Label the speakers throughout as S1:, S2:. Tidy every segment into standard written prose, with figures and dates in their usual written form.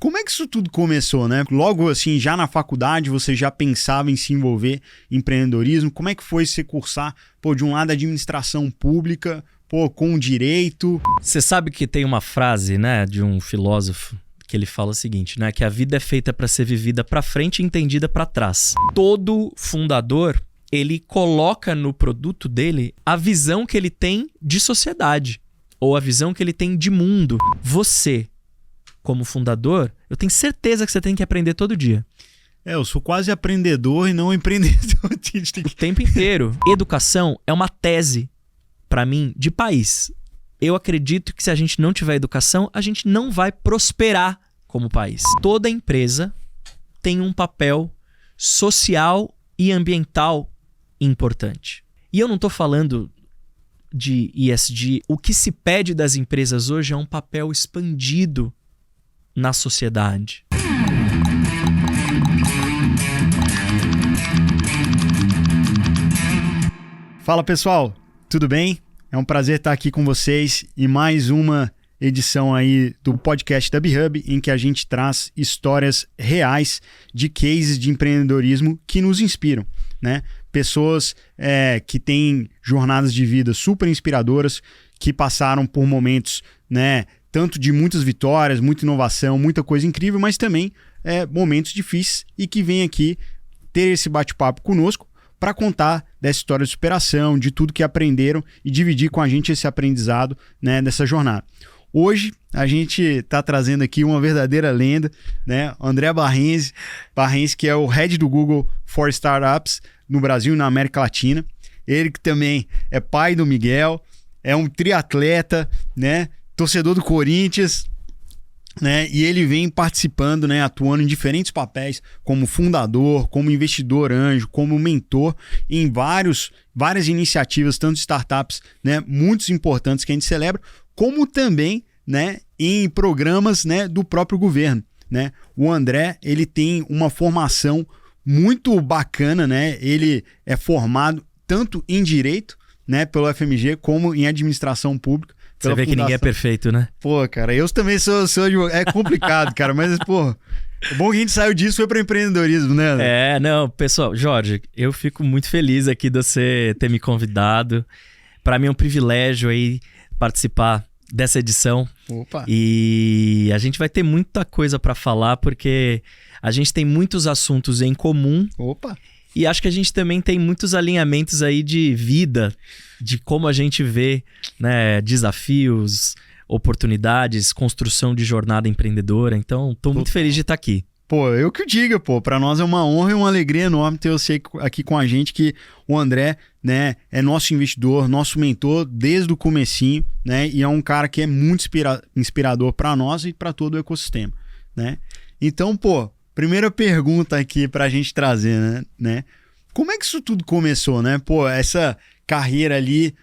S1: Como é que isso tudo começou, né? Logo assim, já na faculdade, você já pensava em se envolver em empreendedorismo? Como é que foi você cursar, de um lado, administração pública, com direito?
S2: Você sabe que tem uma frase, né, de um filósofo que ele fala o seguinte, né, que a vida é feita para ser vivida para frente e entendida para trás. Todo fundador, ele coloca no produto dele a visão que ele tem de sociedade ou a visão que ele tem de mundo. Você, como fundador, eu tenho certeza que você tem que aprender todo dia.
S1: Eu sou quase aprendedor e não empreendedor.
S2: O tempo inteiro. Educação é uma tese, para mim, de país. Eu acredito que se a gente não tiver educação, a gente não vai prosperar como país. Toda empresa tem um papel social e ambiental importante. E eu não estou falando de ESG. O que se pede das empresas hoje é um papel expandido na sociedade.
S1: Fala pessoal, tudo bem? É um prazer estar aqui com vocês em mais uma edição aí do podcast da B-Hub, em que a gente traz histórias reais de cases de empreendedorismo que nos inspiram, né? Pessoas que têm jornadas de vida super inspiradoras, que passaram por momentos, né, tanto de muitas vitórias, muita inovação, muita coisa incrível, mas também momentos difíceis e que vêm aqui ter esse bate-papo conosco para contar dessa história de superação, de tudo que aprenderam e dividir com a gente esse aprendizado, né, dessa jornada. Hoje a gente está trazendo aqui uma verdadeira lenda, né? André Barrense, que é o head do Google for Startups no Brasil e na América Latina. Ele que também é pai do Miguel, é um triatleta, né? Torcedor do Corinthians, né? E ele vem participando, né? Atuando em diferentes papéis, como fundador, como investidor anjo, como mentor, em várias iniciativas, tanto startups, né? Muitos importantes que a gente celebra, como também, né? Em programas, né? Do próprio governo, né? O André, ele tem uma formação muito bacana, né? Ele é formado tanto em direito, né? Pelo FMG, como em administração pública.
S2: Você vê que ninguém é perfeito, né?
S1: Pô, cara, eu também sou advogado. É complicado, cara, mas, pô, o bom que a gente saiu disso foi para empreendedorismo, né?
S2: Não, pessoal, Jorge, eu fico muito feliz aqui de você ter me convidado. Para mim é um privilégio aí participar dessa edição.
S1: Opa!
S2: E a gente vai ter muita coisa para falar, porque a gente tem muitos assuntos em comum.
S1: Opa!
S2: E acho que a gente também tem muitos alinhamentos aí de vida, de como a gente vê, né, desafios, oportunidades, construção de jornada empreendedora. Então, estou muito feliz de estar aqui.
S1: Pô, eu que o diga, para nós é uma honra e uma alegria enorme ter você aqui com a gente, que o André, né, é nosso investidor, nosso mentor desde o comecinho, né, e é um cara que é muito inspirador para nós e para todo o ecossistema, né? Então, primeira pergunta aqui pra gente trazer, né? Como é que isso tudo começou, né? Essa carreira ali,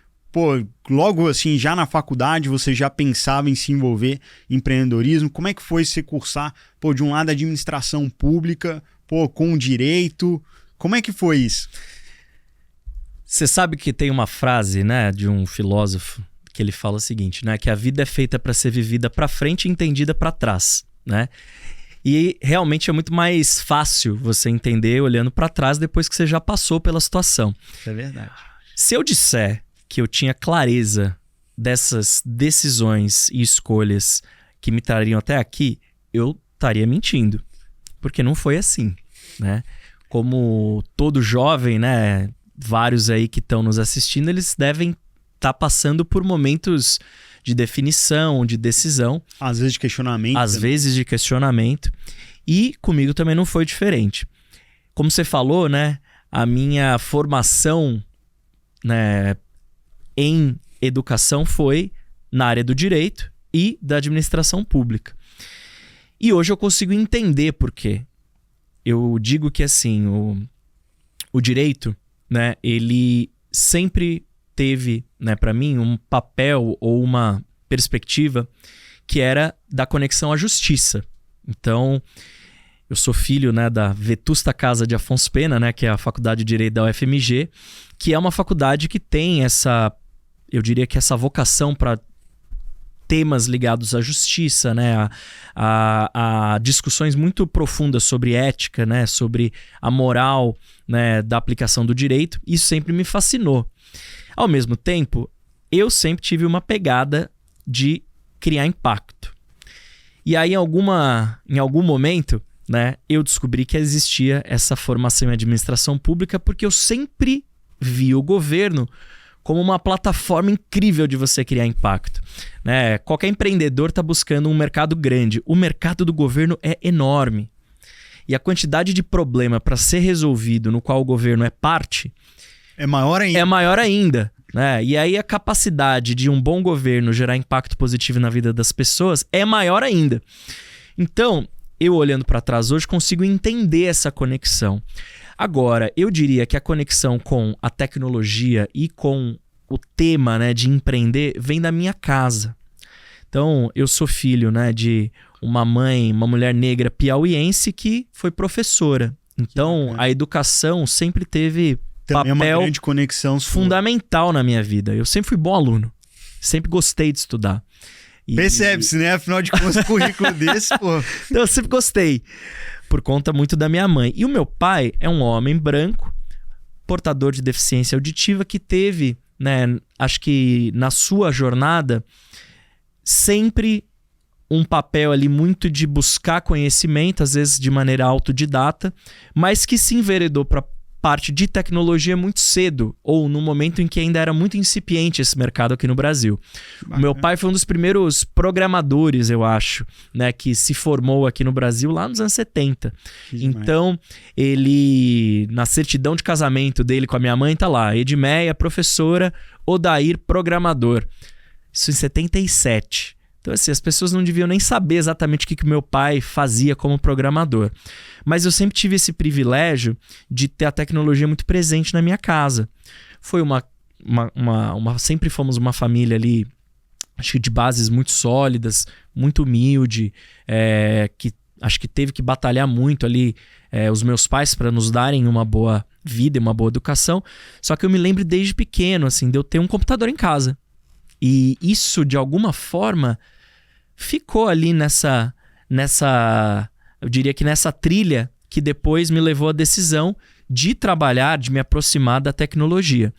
S1: logo assim, já na faculdade, você já pensava em se envolver em empreendedorismo? Como é que foi você cursar, de um lado, administração pública, com direito? Como é que foi isso?
S2: Você sabe que tem uma frase, né, de um filósofo que ele fala o seguinte, né? Que a vida é feita para ser vivida para frente e entendida para trás, né? E realmente é muito mais fácil você entender olhando para trás depois que você já passou pela situação.
S1: É verdade.
S2: Se eu disser que eu tinha clareza dessas decisões e escolhas que me trariam até aqui, eu estaria mentindo. Porque não foi assim, né? Como todo jovem, né? Vários aí que estão nos assistindo, eles devem estar passando por momentos de definição, de decisão.
S1: Às vezes de questionamento.
S2: Às vezes de questionamento. E comigo também não foi diferente. Como você falou, né? A minha formação, né, em educação foi na área do direito e da administração pública. E hoje eu consigo entender por quê. Eu digo que assim, o direito, né, ele sempre teve, né, para mim, um papel ou uma perspectiva que era da conexão à justiça. Então, eu sou filho, né, da vetusta casa de Afonso Pena, né, que é a Faculdade de Direito da UFMG, que é uma faculdade que tem essa, eu diria que essa vocação para temas ligados à justiça, né? A discussões muito profundas sobre ética, né? Sobre a moral, né? Da aplicação do direito. Isso sempre me fascinou. Ao mesmo tempo, eu sempre tive uma pegada de criar impacto. E aí, em algum momento, né? Eu descobri que existia essa formação em administração pública porque eu sempre vi o governo como uma plataforma incrível de você criar impacto, né? Qualquer empreendedor está buscando um mercado grande. O mercado do governo é enorme. E a quantidade de problema para ser resolvido no qual o governo é parte
S1: é maior ainda.
S2: É maior ainda, né? E aí a capacidade de um bom governo gerar impacto positivo na vida das pessoas é maior ainda. Então, eu olhando para trás hoje consigo entender essa conexão. Agora, eu diria que a conexão com a tecnologia e com o tema, né, de empreender vem da minha casa. Então, eu sou filho, né, de uma mulher negra piauiense que foi professora. Então, a educação sempre teve
S1: também
S2: papel
S1: uma grande conexão
S2: fundamental na minha vida. Eu sempre fui bom aluno. Sempre gostei de estudar.
S1: Percebe-se, né? Afinal de contas, currículo desse, pô.
S2: Eu sempre gostei. Por conta muito da minha mãe. E o meu pai é um homem branco, portador de deficiência auditiva, que teve, né, acho que na sua jornada, sempre um papel ali muito de buscar conhecimento, às vezes de maneira autodidata, mas que se enveredou para parte de tecnologia muito cedo, ou no momento em que ainda era muito incipiente esse mercado aqui no Brasil. O meu pai foi um dos primeiros programadores, eu acho, né, que se formou aqui no Brasil lá nos anos 70. Então, ele, na certidão de casamento dele com a minha mãe, tá lá, Edmeia, professora, Odair, programador. Isso em 77. Então, assim, as pessoas não deviam nem saber exatamente o que meu pai fazia como programador. Mas eu sempre tive esse privilégio de ter a tecnologia muito presente na minha casa. Foi sempre fomos uma família ali, acho que de bases muito sólidas, muito humilde, que acho que teve que batalhar muito ali os meus pais para nos darem uma boa vida e uma boa educação. Só que eu me lembro desde pequeno, assim, de eu ter um computador em casa. E isso, de alguma forma, ficou ali nessa, eu diria que nessa trilha que depois me levou à decisão de trabalhar, de me aproximar da tecnologia.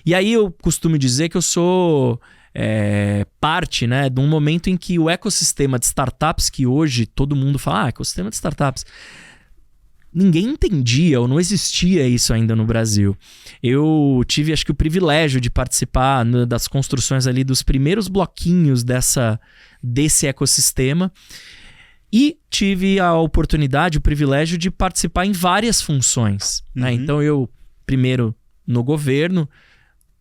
S2: E aí eu costumo dizer que eu sou parte, né, de um momento em que o ecossistema de startups, que hoje todo mundo fala, ecossistema de startups, ninguém entendia ou não existia isso ainda no Brasil. Eu tive, acho que, o privilégio de participar das construções ali dos primeiros bloquinhos desse ecossistema e tive a oportunidade, o privilégio de participar em várias funções. Né? Então eu, primeiro no governo,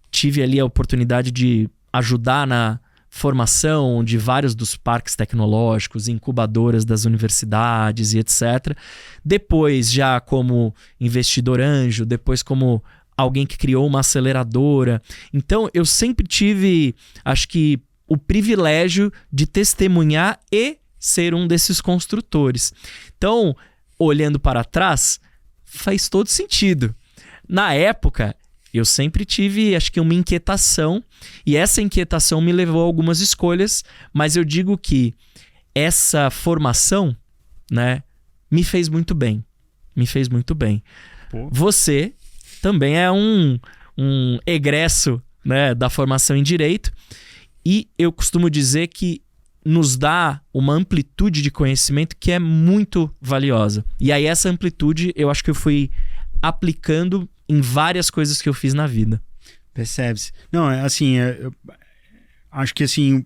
S2: tive ali a oportunidade de ajudar na formação de vários dos parques tecnológicos, incubadoras das universidades e etc. Depois já como investidor anjo, depois como alguém que criou uma aceleradora. Então eu sempre tive, acho que, o privilégio de testemunhar e ser um desses construtores. Então, olhando para trás, faz todo sentido. Na época, eu sempre tive, acho que, uma inquietação, e essa inquietação me levou a algumas escolhas, mas eu digo que essa formação, né, me fez muito bem. Me fez muito bem. Pô. Você também é um egresso, né, da formação em Direito, e eu costumo dizer que nos dá uma amplitude de conhecimento que é muito valiosa. E aí essa amplitude eu acho que eu fui aplicando em várias coisas que eu fiz na vida.
S1: Percebe-se. Não, assim, eu acho que assim,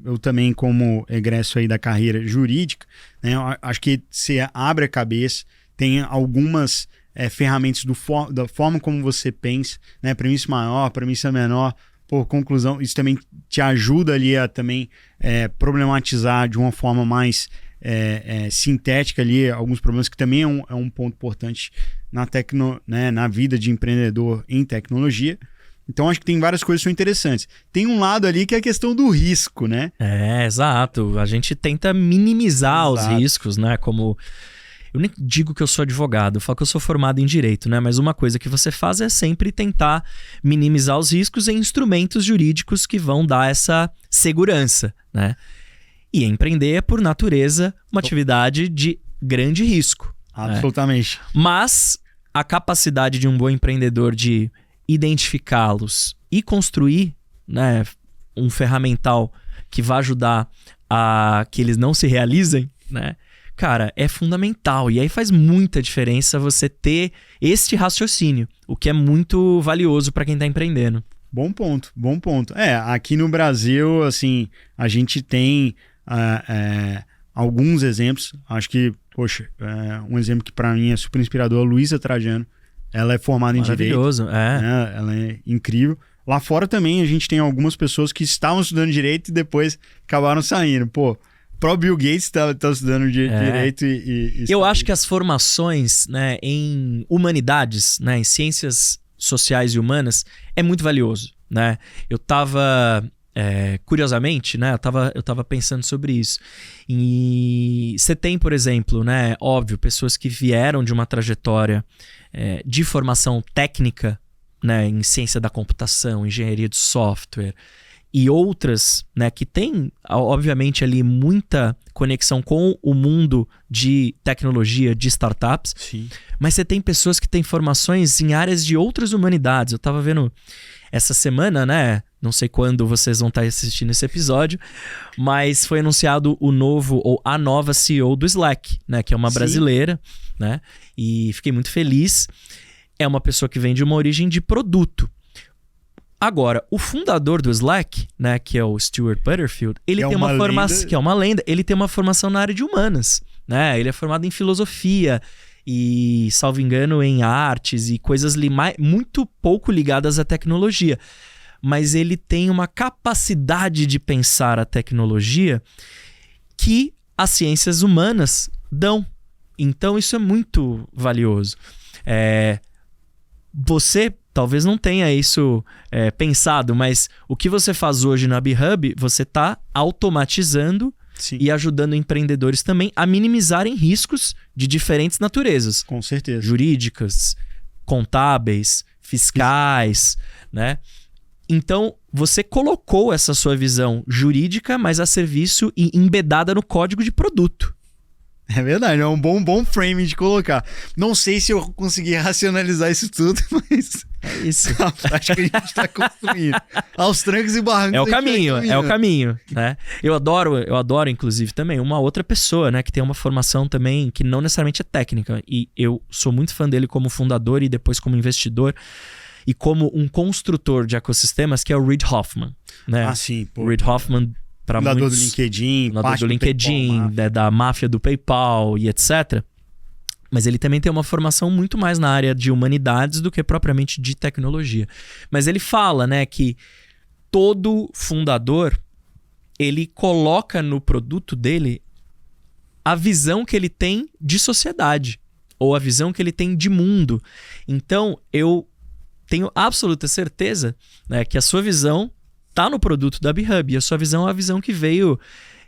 S1: eu também como egresso aí da carreira jurídica, né, acho que você abre a cabeça, tem algumas ferramentas da forma como você pensa, né, premissa maior, premissa menor, por conclusão, isso também te ajuda ali a também problematizar de uma forma mais sintética ali alguns problemas, que também é um ponto importante na vida de empreendedor em tecnologia. Então acho que tem várias coisas que são interessantes. Tem um lado ali que é a questão do risco, né?
S2: Exato. A gente tenta minimizar os riscos, né? Como Eu nem digo que eu sou advogado, eu falo que eu sou formado em direito, né? Mas uma coisa que você faz é sempre tentar minimizar os riscos em instrumentos jurídicos que vão dar essa segurança, né? E empreender é, por natureza, uma atividade de grande risco.
S1: Absolutamente.
S2: Né? Mas a capacidade de um bom empreendedor de identificá-los e construir, né, um ferramental que vai ajudar a que eles não se realizem, né? Cara, é fundamental. E aí faz muita diferença você ter este raciocínio, o que é muito valioso para quem está empreendendo.
S1: Bom ponto, bom ponto. Aqui no Brasil, assim, a gente tem alguns exemplos. Acho que, poxa, um exemplo que para mim é super inspirador, a Luísa Trajano. Ela é formada em Direito.
S2: Maravilhoso,
S1: né? Ela é incrível. Lá fora também a gente tem algumas pessoas que estavam estudando Direito e depois acabaram saindo. Pô, o próprio Bill Gates está estudando Direito e
S2: eu acho que as formações, né, em humanidades, né, em ciências sociais e humanas, é muito valioso, né? Eu tava... curiosamente, né, eu tava pensando sobre isso. E você tem, por exemplo, né, óbvio, pessoas que vieram de uma trajetória de formação técnica, né, em ciência da computação, engenharia de software, e outras, né, que têm, obviamente, ali muita conexão com o mundo de tecnologia, de startups.
S1: Sim.
S2: Mas você tem pessoas que têm formações em áreas de outras humanidades. Eu tava vendo essa semana, né? Não sei quando vocês vão estar assistindo esse episódio, mas foi anunciado o novo, ou a nova CEO do Slack, né? Que é uma brasileira, né? E fiquei muito feliz. É uma pessoa que vem de uma origem de produto. Agora, o fundador do Slack, né, que é o Stuart Butterfield, ele tem uma formação, que é uma lenda, ele tem uma formação na área de humanas, né? Ele é formado em filosofia e, salvo engano, em artes e coisas muito pouco ligadas à tecnologia. Mas ele tem uma capacidade de pensar a tecnologia que as ciências humanas dão. Então, isso é muito valioso. Você talvez não tenha isso pensado, mas o que você faz hoje na BeHub, você está automatizando. Sim. E ajudando empreendedores também a minimizarem riscos de diferentes naturezas.
S1: Com certeza.
S2: Jurídicas, contábeis, fiscais, né? Então, você colocou essa sua visão jurídica, mas a serviço e embedada no código de produto.
S1: É verdade, é um bom frame de colocar. Não sei se eu consegui racionalizar isso tudo, mas...
S2: É isso.
S1: Acho que a gente está construindo. Aos trancos e barrancos.
S2: É o caminho, né? Eu adoro, inclusive, também uma outra pessoa, né? Que tem uma formação também que não necessariamente é técnica. E eu sou muito fã dele como fundador e depois como investidor. E como um construtor de ecossistemas, que é o Reid Hoffman, né?
S1: Ah, sim.
S2: O Reid Hoffman...
S1: Fundador do LinkedIn,
S2: do LinkedIn, da máfia do PayPal e etc. Mas ele também tem uma formação muito mais na área de humanidades do que propriamente de tecnologia. Mas ele fala, né, que todo fundador, ele coloca no produto dele a visão que ele tem de sociedade ou a visão que ele tem de mundo. Então, eu tenho absoluta certeza, né, que a sua visão tá no produto da BeHub. E a sua visão é a visão que veio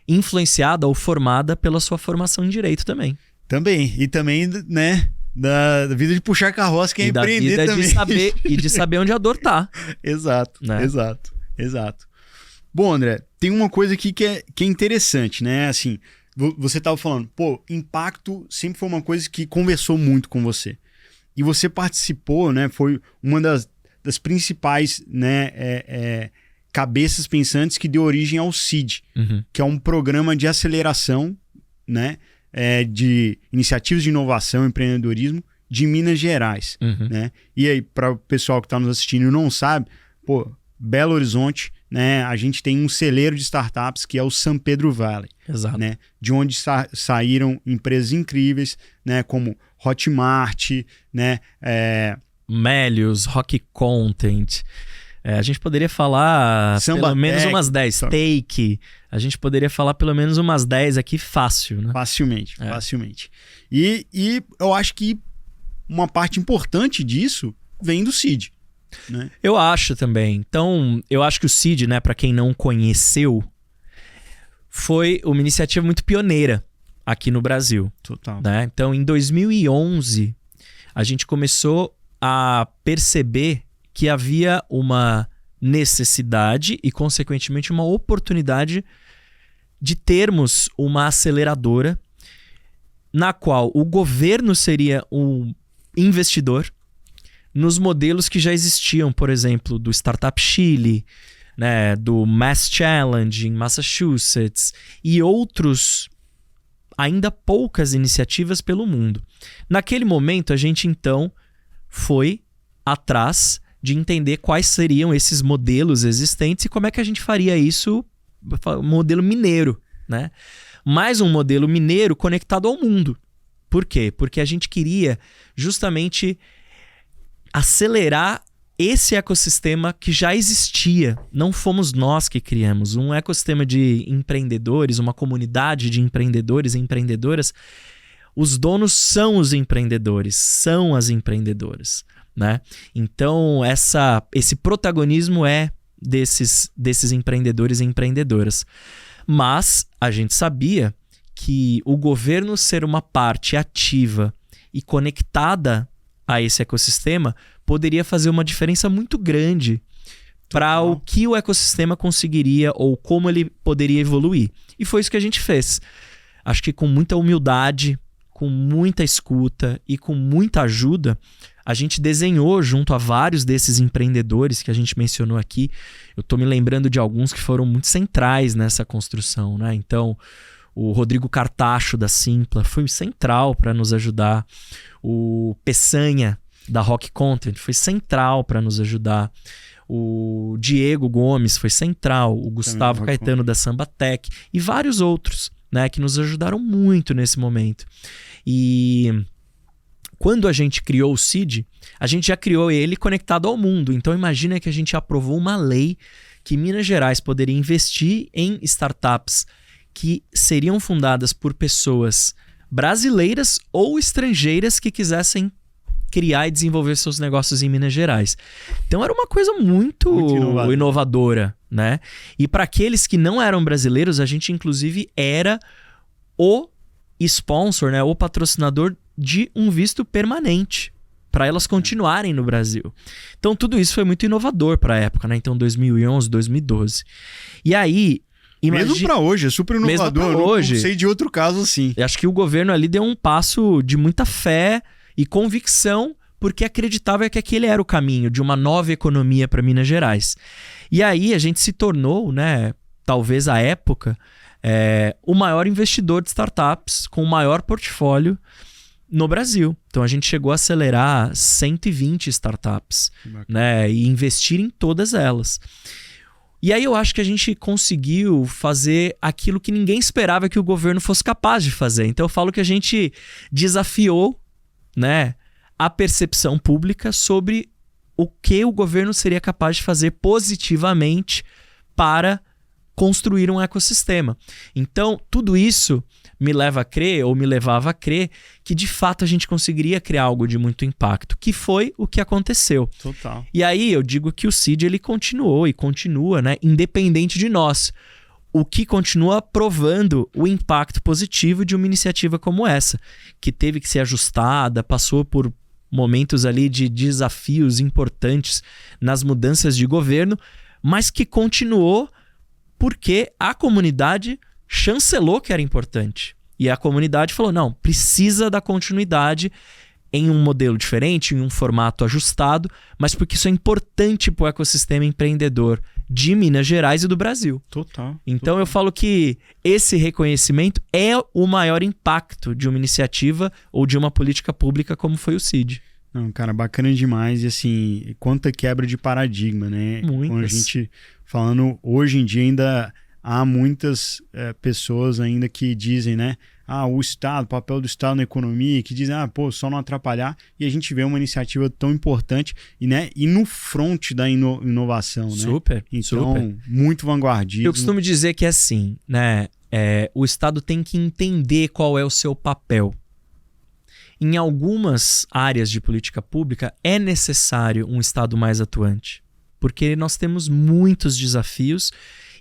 S2: influenciada ou formada pela sua formação em Direito também.
S1: Também. E também, né, da vida de puxar carroça, que é empreender
S2: da vida
S1: também.
S2: de saber onde a dor tá.
S1: Exato, né? Exato. Bom, André, tem uma coisa aqui que é interessante, né? Assim, você estava falando, pô, impacto sempre foi uma coisa que conversou muito com você. E você participou, né? Foi uma das principais, né, cabeças pensantes que deu origem ao CID, que é um programa de aceleração, né, de iniciativas de inovação e empreendedorismo de Minas Gerais. Né? E aí, para o pessoal que está nos assistindo e não sabe, pô, Belo Horizonte, né, a gente tem um celeiro de startups que é o San Pedro Valley.
S2: Exato.
S1: Né, de onde saíram empresas incríveis, né, como Hotmart, né,
S2: Melius, Rock Content... a gente poderia falar pelo menos umas 10. Take. A gente poderia falar pelo menos umas 10 aqui fácil, né?
S1: Facilmente. E eu acho que uma parte importante disso vem do CID. Né?
S2: Eu acho também. Então, eu acho que o CID, né, para quem não conheceu, foi uma iniciativa muito pioneira aqui no Brasil.
S1: Total.
S2: Né? Então, em 2011, a gente começou a perceber que havia uma necessidade e, consequentemente, uma oportunidade de termos uma aceleradora na qual o governo seria um investidor nos modelos que já existiam, por exemplo, do Startup Chile, né, do Mass Challenge em Massachusetts e outros, ainda poucas iniciativas pelo mundo. Naquele momento, a gente então foi atrás de entender quais seriam esses modelos existentes e como é que a gente faria isso, modelo mineiro, né? Mais um modelo mineiro conectado ao mundo. Por quê? Porque a gente queria justamente acelerar esse ecossistema que já existia. Não fomos nós que criamos. Um ecossistema de empreendedores, uma comunidade de empreendedores e empreendedoras. Os donos são os empreendedores, são as empreendedoras, né? Então, esse protagonismo é desses empreendedores e empreendedoras. Mas a gente sabia que o governo ser uma parte ativa e conectada a esse ecossistema poderia fazer uma diferença muito grande para o que o ecossistema conseguiria ou como ele poderia evoluir. E foi isso que a gente fez. Acho que com muita humildade, com muita escuta e com muita ajuda, a gente desenhou junto a vários desses empreendedores que a gente mencionou aqui. Eu estou me lembrando de alguns que foram muito centrais nessa construção, né? Então, o Rodrigo Cartacho, da Simpla, foi central para nos ajudar. O Peçanha, da Rock Content, foi central para nos ajudar. O Diego Gomes foi central. O Gustavo Caetano, da Sambatec. E vários outros, né, que nos ajudaram muito nesse momento. E quando a gente criou o Seed, a gente já criou ele conectado ao mundo. Então imagina que a gente aprovou uma lei que Minas Gerais poderia investir em startups que seriam fundadas por pessoas brasileiras ou estrangeiras que quisessem criar e desenvolver seus negócios em Minas Gerais. Então era uma coisa muito inovadora, né? E para aqueles que não eram brasileiros, a gente inclusive era o sponsor, né, o patrocinador de um visto permanente para elas continuarem no Brasil. Então tudo isso foi muito inovador para a época, né? Então 2011, 2012. E aí
S1: mesmo para hoje, é super inovador.
S2: Hoje,
S1: não sei de outro caso assim.
S2: Eu acho que o governo ali deu um passo de muita fé e convicção, porque acreditava que aquele era o caminho de uma nova economia para Minas Gerais. E aí a gente se tornou, né, talvez à época, o maior investidor de startups com o maior portfólio no Brasil. Então a gente chegou a acelerar 120 startups, né, e investir em todas elas. E aí eu acho que a gente conseguiu fazer aquilo que ninguém esperava que o governo fosse capaz de fazer. Então eu falo que a gente desafiou, né, a percepção pública sobre o que o governo seria capaz de fazer positivamente para construir um ecossistema. Então tudo isso me leva a crer, ou me levava a crer, que de fato a gente conseguiria criar algo de muito impacto, que foi o que aconteceu.
S1: Total.
S2: E aí eu digo que o Seed ele continuou e continua, né, independente de nós, o que continua provando o impacto positivo de uma iniciativa como essa, que teve que ser ajustada, passou por momentos ali de desafios importantes nas mudanças de governo, mas que continuou porque a comunidade chancelou que era importante. E a comunidade falou, não, precisa da continuidade em um modelo diferente, em um formato ajustado, mas porque isso é importante para o ecossistema empreendedor de Minas Gerais e do Brasil.
S1: Total.
S2: Então eu falo que esse reconhecimento é o maior impacto de uma iniciativa ou de uma política pública como foi o Seed.
S1: Não, cara, bacana demais. E assim, quanta quebra de paradigma, né?
S2: Muitas.
S1: Quando a gente falando, hoje em dia ainda há muitas pessoas ainda que dizem, né? O Estado, o papel do Estado na economia, que dizem, só não atrapalhar. E a gente vê uma iniciativa tão importante e no front da inovação, né?
S2: Super,
S1: então,
S2: super.
S1: Muito vanguardismo.
S2: Eu costumo dizer que é assim, né? O Estado tem que entender qual é o seu papel. Em algumas áreas de política pública é necessário um Estado mais atuante, porque nós temos muitos desafios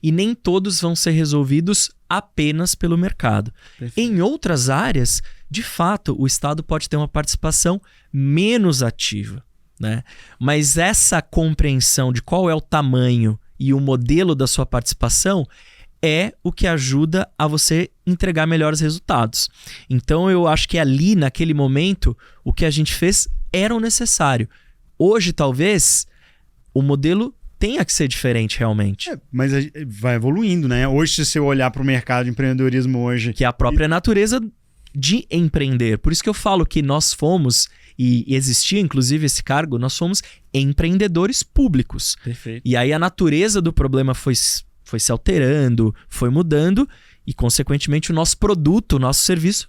S2: e nem todos vão ser resolvidos apenas pelo mercado.
S1: Perfeito.
S2: Em outras áreas, de fato, o Estado pode ter uma participação menos ativa, né? Mas essa compreensão de qual é o tamanho e o modelo da sua participação é o que ajuda a você entregar melhores resultados. Então eu acho que ali, naquele momento, o que a gente fez era o necessário. Hoje, talvez, o modelo tenha que ser diferente realmente.
S1: Mas vai evoluindo, né? Hoje, se você olhar para o mercado de empreendedorismo hoje...
S2: Que é a própria natureza de empreender. Por isso que eu falo que nós fomos, e existia inclusive esse cargo, nós fomos empreendedores públicos.
S1: Perfeito.
S2: E aí a natureza do problema foi se alterando, foi mudando, e consequentemente o nosso produto, o nosso serviço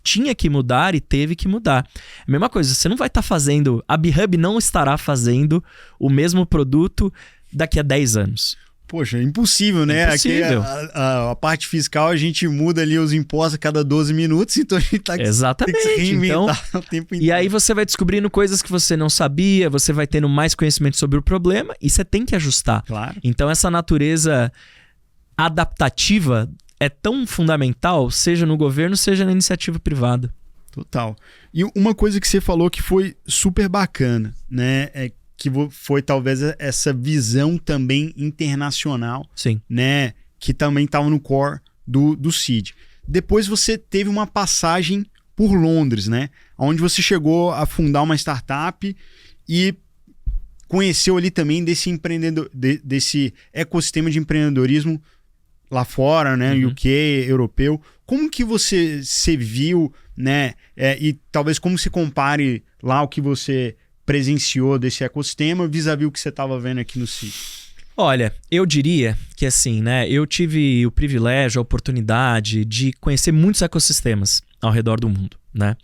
S2: tinha que mudar e teve que mudar. A mesma coisa, você não vai estar fazendo, a BeHub não estará fazendo o mesmo produto daqui a 10 anos.
S1: Poxa, é impossível, né?
S2: Impossível.
S1: Aqui, a parte fiscal, a gente muda ali os impostos a cada 12 minutos, então a gente tem que se reinventar o tempo inteiro.
S2: E aí você vai descobrindo coisas que você não sabia, você vai tendo mais conhecimento sobre o problema e você tem que ajustar.
S1: Claro.
S2: Então essa natureza adaptativa é tão fundamental, seja no governo, seja na iniciativa privada.
S1: Total. E uma coisa que você falou que foi super bacana, né? Que foi talvez essa visão também internacional,
S2: Sim.
S1: né? Que também estava no core do Seed. Depois você teve uma passagem por Londres, né? Onde você chegou a fundar uma startup e conheceu ali também desse ecossistema de empreendedorismo lá fora, né? UK, europeu. Como que você viu, né? E talvez como se compare lá o que você presenciou desse ecossistema vis-à-vis o que você estava vendo aqui no Seed?
S2: Olha, eu diria que assim, né? Eu tive o privilégio, a oportunidade de conhecer muitos ecossistemas ao redor do mundo, né?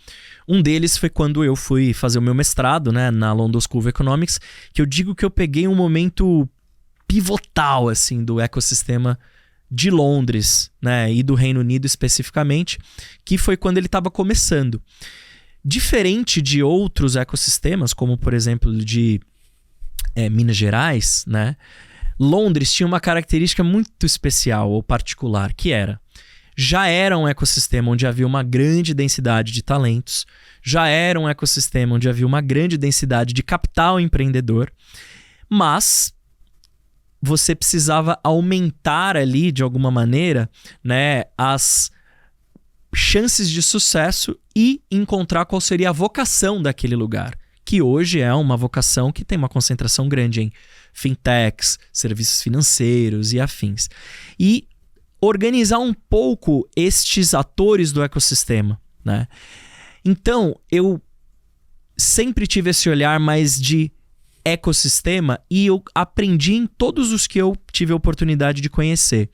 S2: Um deles foi quando eu fui fazer o meu mestrado, né? Na London School of Economics, que eu digo que eu peguei um momento pivotal, assim, do ecossistema de Londres, né? E do Reino Unido especificamente, que foi quando ele estava começando. Diferente de outros ecossistemas, como por exemplo de Minas Gerais, né? Londres tinha uma característica muito especial ou particular, que já era um ecossistema onde havia uma grande densidade de talentos, já era um ecossistema onde havia uma grande densidade de capital empreendedor, mas você precisava aumentar ali, de alguma maneira, né, as chances de sucesso e encontrar qual seria a vocação daquele lugar, que hoje é uma vocação que tem uma concentração grande em fintechs, serviços financeiros e afins. E organizar um pouco estes atores do ecossistema, né? Então, eu sempre tive esse olhar mais de ecossistema e eu aprendi em todos os que eu tive a oportunidade de conhecer.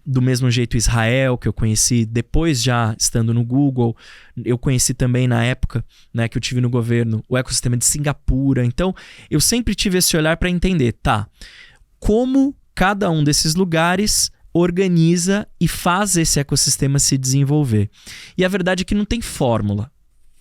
S2: Do mesmo jeito Israel, que eu conheci depois já estando no Google, eu conheci também na época, né, que eu tive no governo, o ecossistema de Singapura. Então, eu sempre tive esse olhar para entender, como cada um desses lugares organiza e faz esse ecossistema se desenvolver. E a verdade é que não tem fórmula,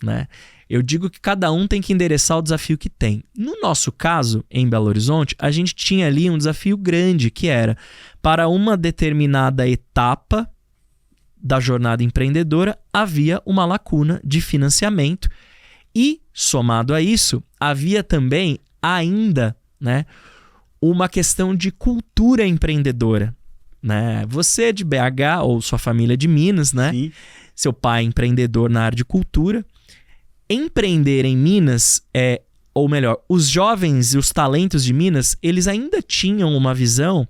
S2: né? Eu digo que cada um tem que endereçar o desafio que tem. No nosso caso, em Belo Horizonte, a gente tinha ali um desafio grande, que era, para uma determinada etapa da jornada empreendedora, havia uma lacuna de financiamento e, somado a isso, havia também ainda, né, uma questão de cultura empreendedora, né? Você é de BH ou sua família é de Minas, né?
S1: Sim.
S2: Seu pai é empreendedor na área de cultura. Empreender em Minas, ou melhor, os jovens e os talentos de Minas, eles ainda tinham uma visão,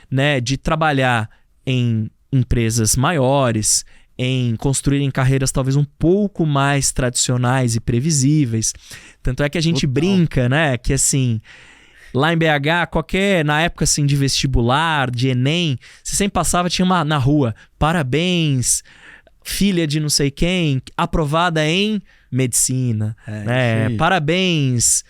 S2: né, de trabalhar em empresas maiores, em construírem carreiras talvez um pouco mais tradicionais e previsíveis. Tanto é que a gente brinca, né, que assim, lá em BH, na época assim de vestibular, de Enem, você sempre passava, tinha na rua, parabéns, filha de não sei quem, aprovada em medicina, parabéns,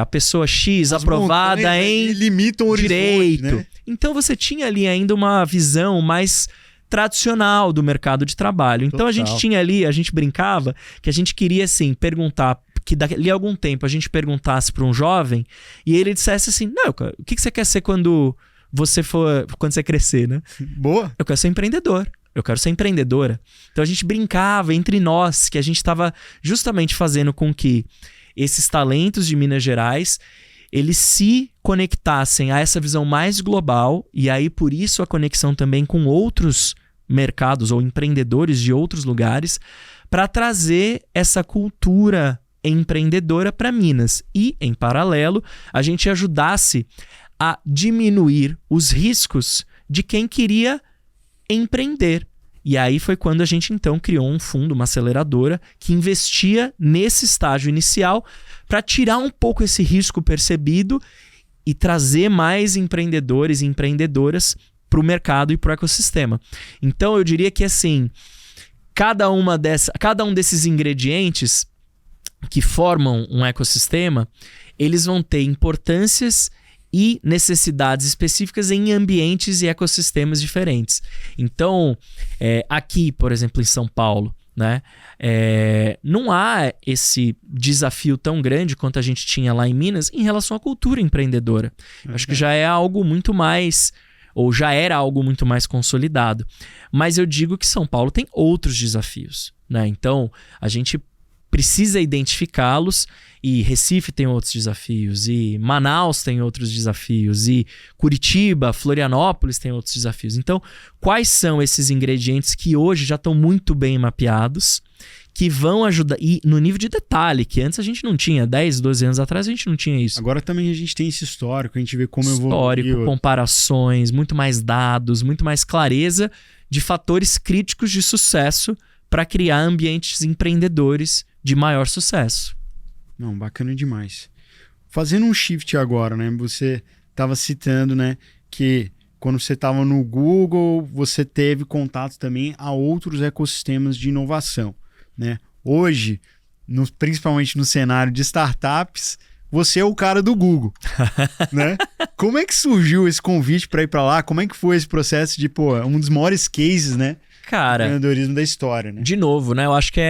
S2: a pessoa X aprovada em
S1: limitam o
S2: direito.
S1: Horizonte, né?
S2: Então você tinha ali ainda uma visão mais tradicional do mercado de trabalho. Então a gente tinha ali, a gente brincava que a gente queria assim perguntar, que dali a algum tempo a gente perguntasse para um jovem e ele dissesse assim, não, o que você quer ser quando quando você crescer, né?
S1: Boa.
S2: Eu quero ser empreendedor. Eu quero ser empreendedora. Então a gente brincava entre nós que a gente estava justamente fazendo com que esses talentos de Minas Gerais eles se conectassem a essa visão mais global, e aí por isso a conexão também com outros mercados ou empreendedores de outros lugares, para trazer essa cultura empreendedora para Minas. E, em paralelo, a gente ajudasse a diminuir os riscos de quem queria empreender. E aí foi quando a gente então criou um fundo, uma aceleradora, que investia nesse estágio inicial para tirar um pouco esse risco percebido e trazer mais empreendedores e empreendedoras para o mercado e para o ecossistema. Então eu diria que assim, cada um desses ingredientes que formam um ecossistema, eles vão ter importâncias e necessidades específicas em ambientes e ecossistemas diferentes. Então, aqui, por exemplo, em São Paulo, né, não há esse desafio tão grande quanto a gente tinha lá em Minas em relação à cultura empreendedora. Acho que já é algo muito mais, ou já era algo muito mais consolidado. Mas eu digo que São Paulo tem outros desafios, né? Então, a gente precisa identificá-los, e Recife tem outros desafios, e Manaus tem outros desafios, e Curitiba, Florianópolis tem outros desafios. Então, quais são esses ingredientes que hoje já estão muito bem mapeados, que vão ajudar, e no nível de detalhe, que antes a gente não tinha, 10, 12 anos atrás a gente não tinha isso.
S1: Agora também a gente tem esse histórico, a gente vê como evoluiu.
S2: Histórico, comparações, muito mais dados, muito mais clareza de fatores críticos de sucesso para criar ambientes empreendedores de maior sucesso.
S1: Não, bacana demais. Fazendo um shift agora, né? Você estava citando, né, que quando você estava no Google, você teve contato também a outros ecossistemas de inovação, né? Hoje, principalmente no cenário de startups, você é o cara do Google, né? Como é que surgiu esse convite para ir para lá? Como é que foi esse processo de, um dos maiores cases, né?
S2: Cara,
S1: empreendedorismo da história, né?
S2: De novo, né? Eu acho que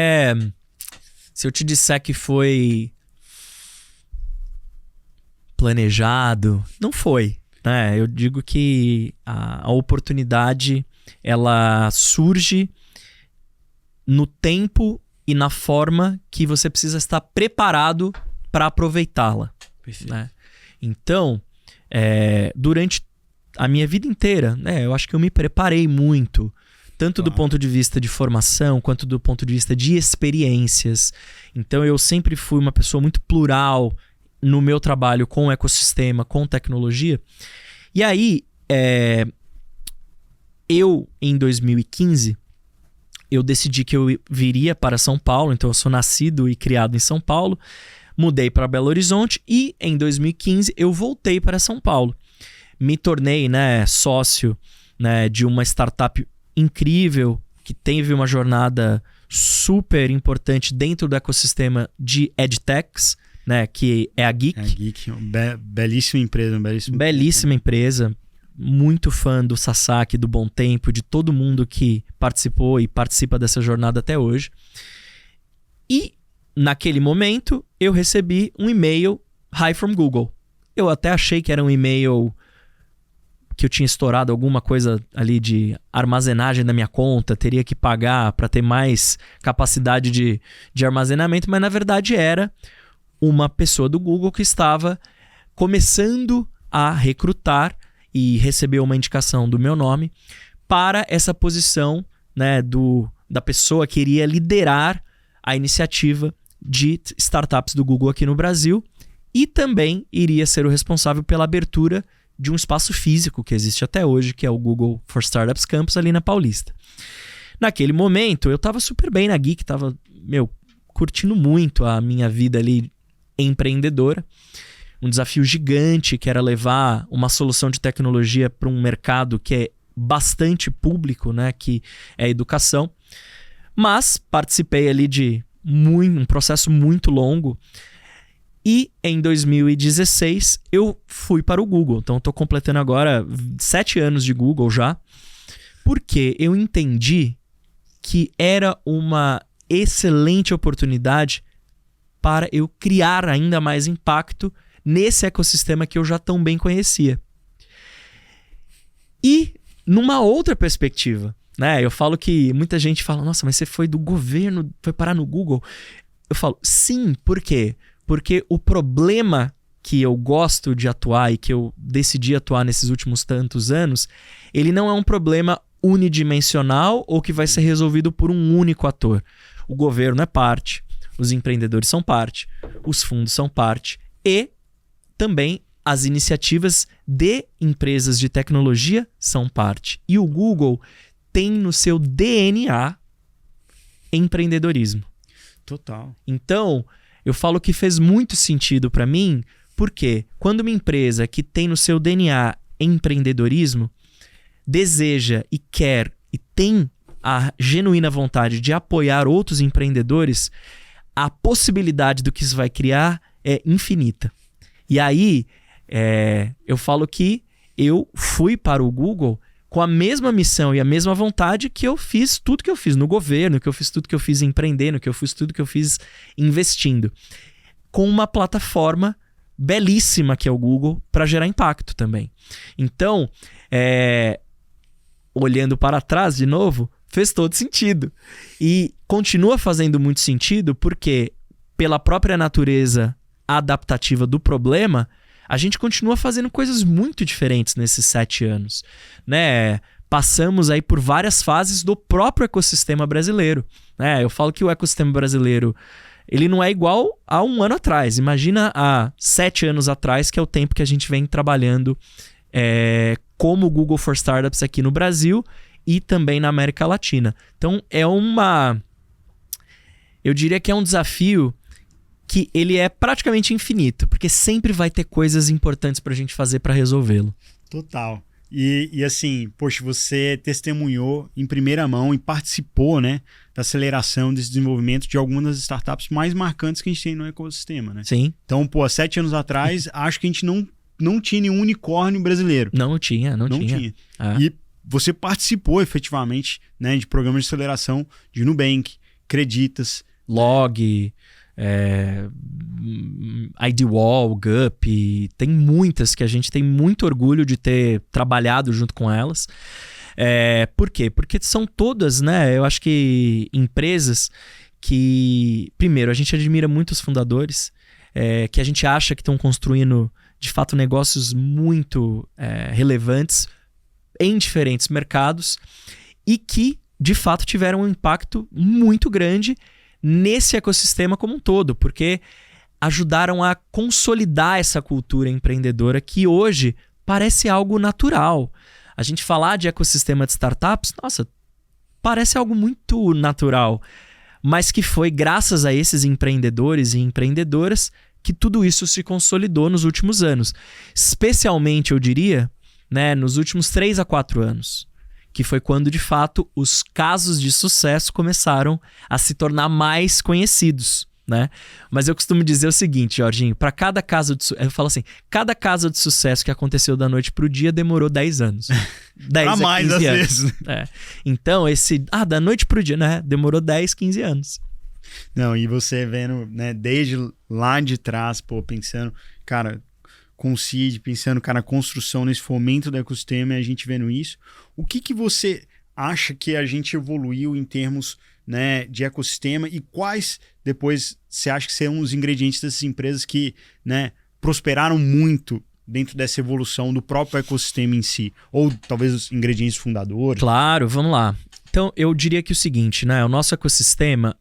S2: se eu te disser que foi planejado, não foi, né? Eu digo que a oportunidade, ela surge no tempo e na forma que você precisa estar preparado para aproveitá-la. Né? Então, durante a minha vida inteira, né? Eu acho que eu me preparei muito, tanto do ponto de vista de formação, quanto do ponto de vista de experiências. Então, eu sempre fui uma pessoa muito plural no meu trabalho com o ecossistema, com tecnologia. E aí, eu, em 2015, eu decidi que eu viria para São Paulo. Então, eu sou nascido e criado em São Paulo. Mudei para Belo Horizonte e, em 2015, eu voltei para São Paulo. Me tornei, né, sócio, né, de uma startup incrível, que teve uma jornada super importante dentro do ecossistema de EdTechs, né, que é a Geek.
S1: É a Geek, belíssima empresa.
S2: Belíssima empresa, muito fã do Sasaki, do Bom Tempo, de todo mundo que participou e participa dessa jornada até hoje. E, naquele momento, eu recebi um e-mail Hi from Google. Eu até achei que era um e-mail que eu tinha estourado alguma coisa ali de armazenagem da minha conta, teria que pagar para ter mais capacidade de armazenamento, mas na verdade era uma pessoa do Google que estava começando a recrutar e recebeu uma indicação do meu nome para essa posição, né, da pessoa que iria liderar a iniciativa de startups do Google aqui no Brasil e também iria ser o responsável pela abertura de um espaço físico que existe até hoje, que é o Google for Startups Campus ali na Paulista. Naquele momento, eu estava super bem na Geek, estava, curtindo muito a minha vida ali empreendedora. Um desafio gigante que era levar uma solução de tecnologia para um mercado que é bastante público, né, que é a educação. Mas participei ali de um processo muito longo. E em 2016 eu fui para o Google. Então estou completando agora 7 anos de Google já. Porque eu entendi que era uma excelente oportunidade para eu criar ainda mais impacto nesse ecossistema que eu já tão bem conhecia. E numa outra perspectiva, né? Eu falo que muita gente fala, nossa, mas você foi do governo, foi parar no Google. Eu falo, sim, por quê? Porque o problema que eu gosto de atuar e que eu decidi atuar nesses últimos tantos anos, ele não é um problema unidimensional ou que vai ser resolvido por um único ator. O governo é parte, os empreendedores são parte, os fundos são parte e também as iniciativas de empresas de tecnologia são parte. E o Google tem no seu DNA empreendedorismo.
S1: Total.
S2: Então, eu falo que fez muito sentido para mim, porque quando uma empresa que tem no seu DNA empreendedorismo deseja e quer e tem a genuína vontade de apoiar outros empreendedores, a possibilidade do que isso vai criar é infinita. E aí, eu falo que eu fui para o Google com a mesma missão e a mesma vontade que eu fiz tudo que eu fiz no governo, que eu fiz tudo que eu fiz empreendendo, que eu fiz tudo que eu fiz investindo. Com uma plataforma belíssima que é o Google para gerar impacto também. Então, olhando para trás de novo, fez todo sentido. E continua fazendo muito sentido porque, pela própria natureza adaptativa do problema, a gente continua fazendo coisas muito diferentes nesses 7 anos, né? Passamos aí por várias fases do próprio ecossistema brasileiro, né? Eu falo que o ecossistema brasileiro, ele não é igual a 1 ano atrás. Imagina há 7 anos atrás, que é o tempo que a gente vem trabalhando como Google for Startups aqui no Brasil e também na América Latina. Então, eu diria que é um desafio que ele é praticamente infinito, porque sempre vai ter coisas importantes pra gente fazer para resolvê-lo.
S1: Total. E assim, poxa, você testemunhou em primeira mão e participou, né, da aceleração desse desenvolvimento de algumas das startups mais marcantes que a gente tem no ecossistema, né?
S2: Sim.
S1: Então, há 7 anos atrás, acho que a gente não tinha nenhum unicórnio brasileiro.
S2: Não tinha.
S1: E você participou efetivamente, né, de programas de aceleração de Nubank, Creditas,
S2: Log, IDWall, Gup, tem muitas que a gente tem muito orgulho de ter trabalhado junto com elas. Por quê? Porque são todas, né? Eu acho que empresas que, primeiro, a gente admira muito os fundadores, que a gente acha que estão construindo, de fato, negócios muito relevantes em diferentes mercados e que, de fato, tiveram um impacto muito grande nesse ecossistema como um todo, porque ajudaram a consolidar essa cultura empreendedora que hoje parece algo natural. A gente falar de ecossistema de startups, nossa, parece algo muito natural, mas que foi graças a esses empreendedores e empreendedoras que tudo isso se consolidou nos últimos anos. Especialmente, eu diria, né, nos últimos 3 a 4 anos. Que foi quando, de fato, os casos de sucesso começaram a se tornar mais conhecidos, né? Mas eu costumo dizer o seguinte, Jorginho, para cada caso de sucesso, eu falo assim, cada caso de sucesso que aconteceu da noite pro dia demorou 10 anos. 10 a
S1: mais
S2: 15
S1: às
S2: anos.
S1: vezes.
S2: Então, da noite pro dia, né? Demorou 10, 15 anos.
S1: Não, e você vendo, né, desde lá de trás, pensando, cara, com o Cid, pensando, cara, na construção, nesse fomento do ecossistema e a gente vendo isso. O que você acha que a gente evoluiu em termos, né, de ecossistema e quais depois você acha que serão os ingredientes dessas empresas que, né, prosperaram muito dentro dessa evolução do próprio ecossistema em si? Ou talvez os ingredientes fundadores?
S2: Claro, vamos lá. Então, eu diria que o seguinte, né? O nosso ecossistema,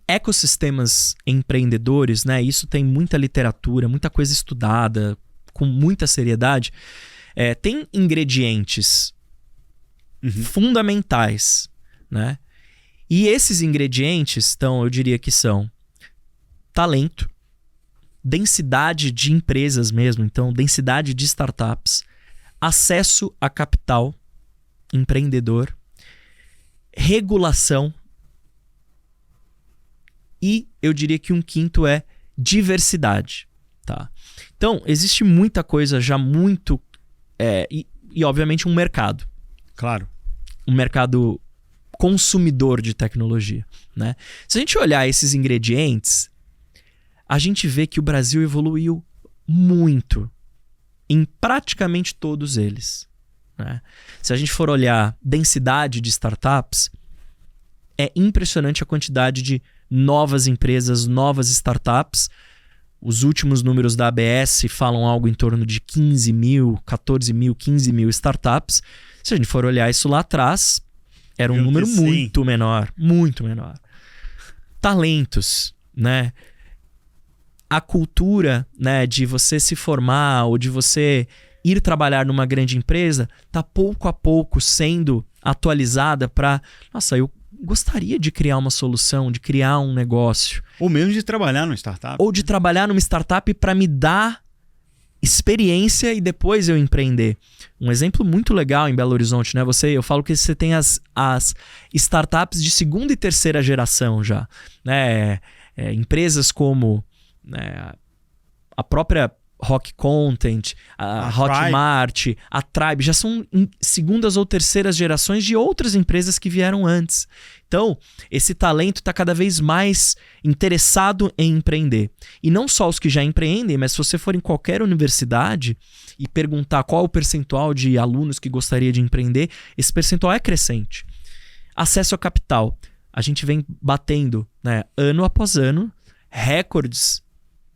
S2: ecossistemas empreendedores, né? Isso tem muita literatura, muita coisa estudada, com muita seriedade. Tem ingredientes fundamentais, né? E esses ingredientes, então, eu diria que são talento, densidade de empresas mesmo, então, densidade de startups, acesso a capital empreendedor, regulação e eu diria que um quinto é diversidade, tá? Então, existe muita coisa já muito e obviamente um mercado.
S1: Claro.
S2: Um mercado consumidor de tecnologia, né? Se a gente olhar esses ingredientes, a gente vê que o Brasil evoluiu muito em praticamente todos eles. né? Se a gente for olhar densidade de startups, é impressionante a quantidade de novas empresas, novas startups. Os últimos números da ABS falam algo em torno de 15 mil, 14 mil, 15 mil startups. Se a gente for olhar isso lá atrás, era um número muito menor, muito menor. Talentos, né? A cultura, né, de você se formar ou de você ir trabalhar numa grande empresa está pouco a pouco sendo atualizada para... Nossa, eu gostaria de criar uma solução, de criar um negócio.
S1: Ou mesmo de trabalhar numa startup.
S2: Ou de trabalhar numa startup para me dar experiência e depois eu empreender. Um exemplo muito legal em Belo Horizonte, né? Eu falo que você tem as startups de segunda e terceira geração já, né? Empresas como, né, a própria Rock Content, a Hotmart, a Tribe, já são segundas ou terceiras gerações de outras empresas que vieram antes. Então, esse talento está cada vez mais interessado em empreender. E não só os que já empreendem, mas se você for em qualquer universidade e perguntar qual é o percentual de alunos que gostaria de empreender, esse percentual é crescente. Acesso ao capital. A gente vem batendo, né, ano após ano, recordes,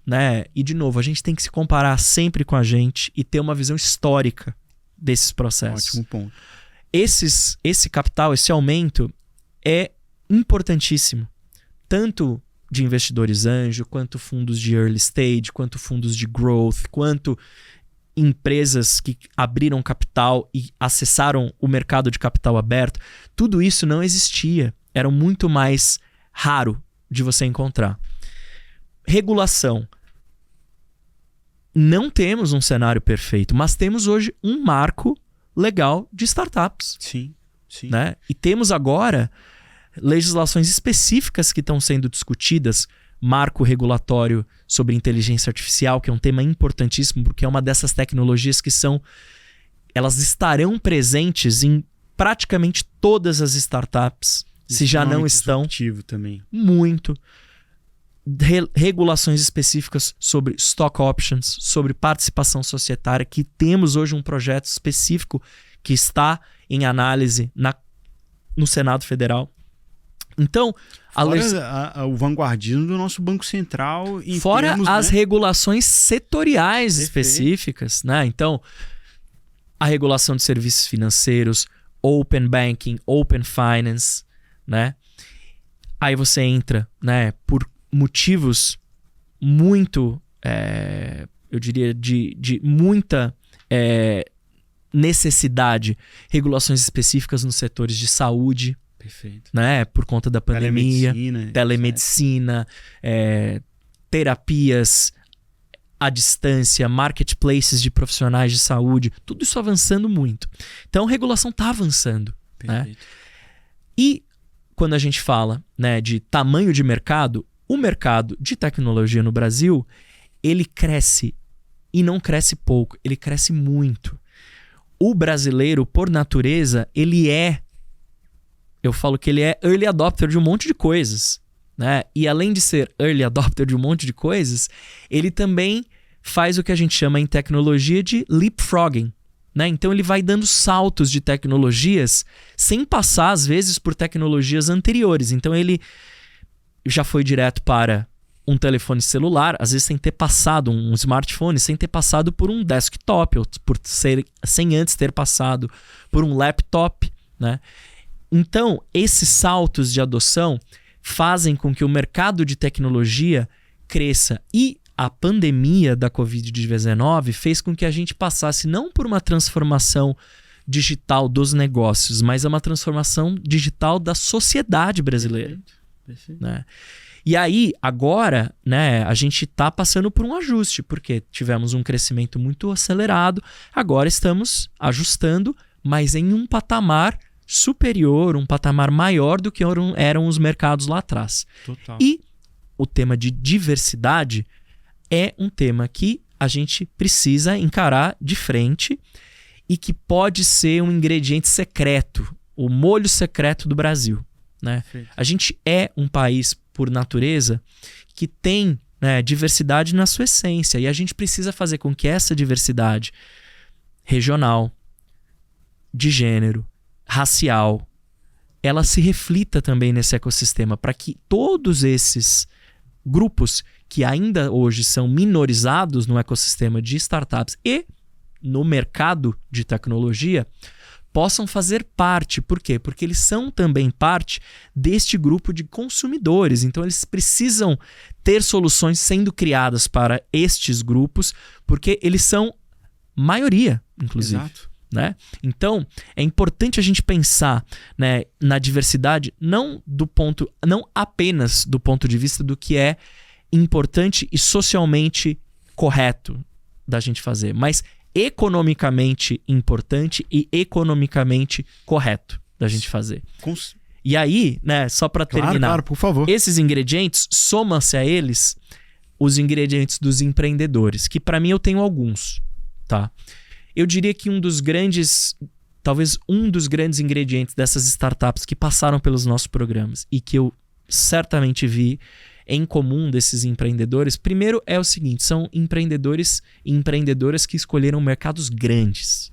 S2: né? E, de novo, a gente tem que se comparar sempre com a gente e ter uma visão histórica desses processos.
S1: Ótimo ponto.
S2: Esse capital, esse aumento é importantíssimo. Tanto de investidores anjo, quanto fundos de early stage, quanto fundos de growth, quanto empresas que abriram capital e acessaram o mercado de capital aberto. Tudo isso não existia. Era muito mais raro de você encontrar. Regulação. Não temos um cenário perfeito, mas temos hoje um marco legal de startups.
S1: Sim, sim.
S2: Né? E temos agora legislações específicas que estão sendo discutidas. Marco regulatório sobre inteligência artificial, que é um tema importantíssimo, porque é uma dessas tecnologias que elas estarão presentes em praticamente todas as startups, se já não estão.
S1: Também.
S2: Muito. Regulações específicas sobre stock options, sobre participação societária, que temos hoje um projeto específico que está em análise no Senado Federal. Então,
S1: o vanguardismo do nosso Banco Central.
S2: Fora
S1: termos,
S2: as
S1: né,
S2: regulações setoriais
S1: Perfeito.
S2: Específicas, né? Então, a regulação de serviços financeiros, Open Banking, Open Finance, né? Aí você entra, né, por motivos muito, eu diria, de muita necessidade, regulações específicas nos setores de saúde.
S1: Perfeito.
S2: Né, por conta da pandemia, telemedicina, terapias à distância, marketplaces de profissionais de saúde, tudo isso avançando muito. Então, a regulação está avançando. Né? E quando a gente fala, né, de tamanho de mercado, o mercado de tecnologia no Brasil, ele cresce e não cresce pouco, ele cresce muito. O brasileiro, por natureza, eu falo que ele é early adopter de um monte de coisas, né? E além de ser early adopter de um monte de coisas, ele também faz o que a gente chama em tecnologia de leapfrogging, né? Então ele vai dando saltos de tecnologias sem passar, às vezes, por tecnologias anteriores. Então ele já foi direto para um telefone celular, às vezes sem ter passado um smartphone, sem ter passado por um desktop, ou sem antes ter passado por um laptop, né? Então, esses saltos de adoção fazem com que o mercado de tecnologia cresça. E a pandemia da Covid-19 fez com que a gente passasse não por uma transformação digital dos negócios, mas uma transformação digital da sociedade brasileira.
S1: Perfeito.
S2: Né? E aí, agora, né, a gente está passando por um ajuste, porque tivemos um crescimento muito acelerado, agora estamos ajustando, mas em um patamar superior, um patamar maior do que eram os mercados lá atrás.
S1: Total.
S2: E o tema de diversidade é um tema que a gente precisa encarar de frente e que pode ser um ingrediente secreto, o molho secreto do Brasil. Né? A gente é um país, por natureza, que tem, né, diversidade na sua essência, e a gente precisa fazer com que essa diversidade regional, de gênero, racial, ela se reflita também nesse ecossistema, para que todos esses grupos que ainda hoje são minorizados no ecossistema de startups e no mercado de tecnologia possam fazer parte. Por quê? Porque eles são também parte deste grupo de consumidores. Então eles precisam ter soluções sendo criadas para estes grupos, porque eles são maioria, inclusive.
S1: Exato.
S2: Né? Então, é importante a gente pensar, né, na diversidade não apenas do ponto de vista do que é importante e socialmente correto da gente fazer, mas economicamente importante e economicamente correto da gente fazer. E aí, né, só para terminar,
S1: claro, por favor.
S2: Esses ingredientes, soma-se a eles os ingredientes dos empreendedores, que para mim eu tenho alguns, tá? Eu diria que talvez um dos grandes ingredientes dessas startups que passaram pelos nossos programas e que eu certamente vi em comum desses empreendedores, primeiro é o seguinte, são empreendedores e empreendedoras que escolheram mercados grandes.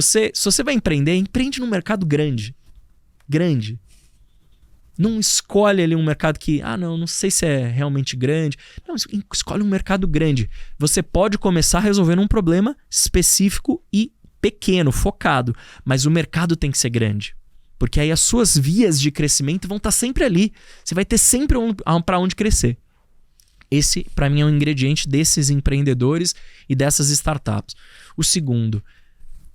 S2: Se você vai empreender, empreende num mercado grande. Grande. Não escolhe ali um mercado que, não sei se é realmente grande. Não, escolhe um mercado grande. Você pode começar resolvendo um problema específico e pequeno, focado. Mas o mercado tem que ser grande. Porque aí as suas vias de crescimento vão estar sempre ali. Você vai ter sempre para onde crescer. Esse, para mim, é um ingrediente desses empreendedores e dessas startups. O segundo,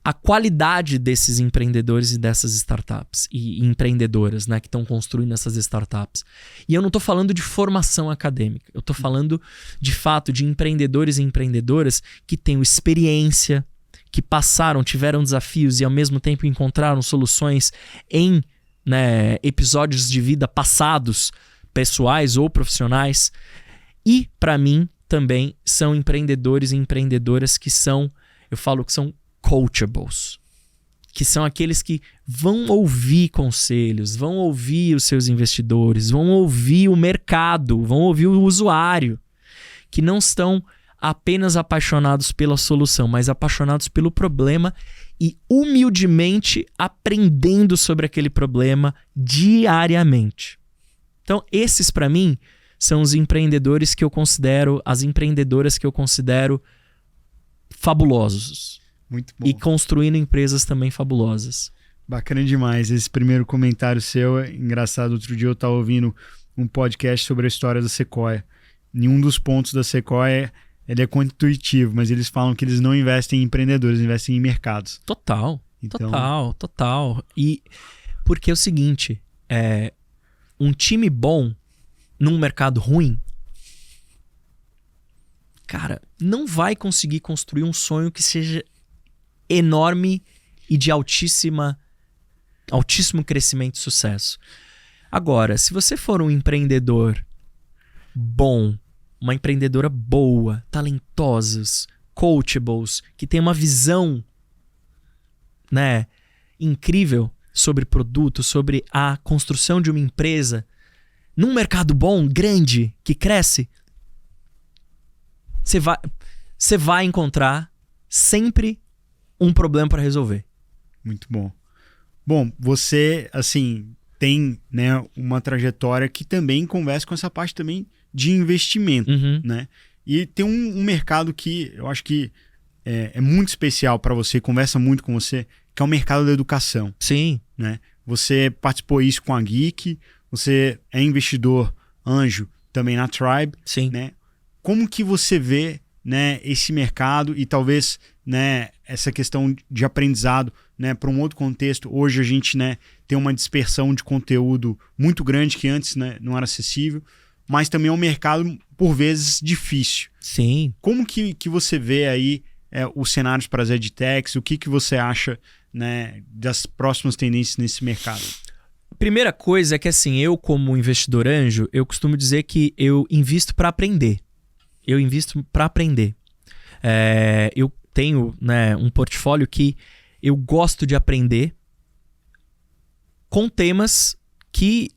S2: a qualidade desses empreendedores e dessas startups e empreendedoras, né, que estão construindo essas startups. E eu não estou falando de formação acadêmica. Eu estou falando, de fato, de empreendedores e empreendedoras que têm experiência, que tiveram desafios e ao mesmo tempo encontraram soluções em, né, episódios de vida passados, pessoais ou profissionais. E, para mim, também são empreendedores e empreendedoras que são, eu falo que são coachables, que são aqueles que vão ouvir conselhos, vão ouvir os seus investidores, vão ouvir o mercado, vão ouvir o usuário, que não estão apenas apaixonados pela solução, mas apaixonados pelo problema e humildemente aprendendo sobre aquele problema diariamente. Então, esses para mim são os empreendedores que eu considero, as empreendedoras que eu considero fabulosos.
S1: Muito bom.
S2: E construindo empresas também fabulosas.
S1: Bacana demais. Esse primeiro comentário seu é engraçado. Outro dia eu estava ouvindo um podcast sobre a história da Sequoia. Nenhum dos pontos da Sequoia ele é contra-intuitivo, mas eles falam que eles não investem em empreendedores, investem em mercados.
S2: Total.
S1: Então...
S2: Total. E porque é o seguinte, um time bom num mercado ruim, cara, não vai conseguir construir um sonho que seja enorme e de altíssimo crescimento e sucesso. Agora, se você for um empreendedor bom, uma empreendedora boa, talentosos, coachables, que tem uma visão, né, incrível sobre produto, sobre a construção de uma empresa, num mercado bom, grande, que cresce, você vai encontrar sempre um problema para resolver.
S1: Muito bom. Bom, você, assim, tem, né, uma trajetória que também conversa com essa parte também de investimento, né? E tem um mercado que eu acho que é muito especial para você, conversa muito com você, que é o mercado da educação.
S2: Sim.
S1: Né? Você participou isso com a Geek, você é investidor anjo também na Tribe.
S2: Sim.
S1: Né? Como que você vê, né, esse mercado e talvez, né, essa questão de aprendizado, né, para um outro contexto? Hoje a gente, né, tem uma dispersão de conteúdo muito grande que antes, né, não era acessível, mas também é um mercado, por vezes, difícil.
S2: Sim.
S1: Como que você vê aí os cenários para as edtechs? O que você acha, né, das próximas tendências nesse mercado?
S2: Primeira coisa é que, assim, eu como investidor anjo, eu costumo dizer que eu invisto para aprender. Eu invisto para aprender. Eu tenho, né, um portfólio que eu gosto de aprender com temas que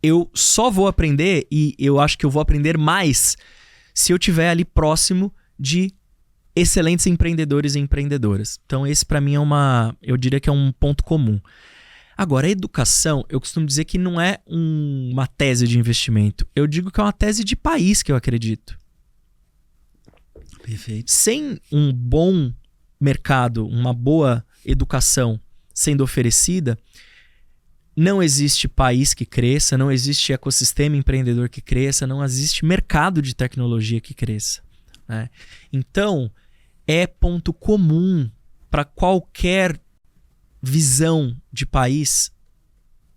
S2: eu só vou aprender, e eu acho que eu vou aprender mais se eu estiver ali próximo de excelentes empreendedores e empreendedoras. Então esse para mim eu diria que é um ponto comum. Agora, a educação, eu costumo dizer que não é uma tese de investimento. Eu digo que é uma tese de país que eu acredito.
S1: Perfeito.
S2: Sem um bom mercado, uma boa educação sendo oferecida, não existe país que cresça, não existe ecossistema empreendedor que cresça, não existe mercado de tecnologia que cresça, né? Então, é ponto comum para qualquer visão de país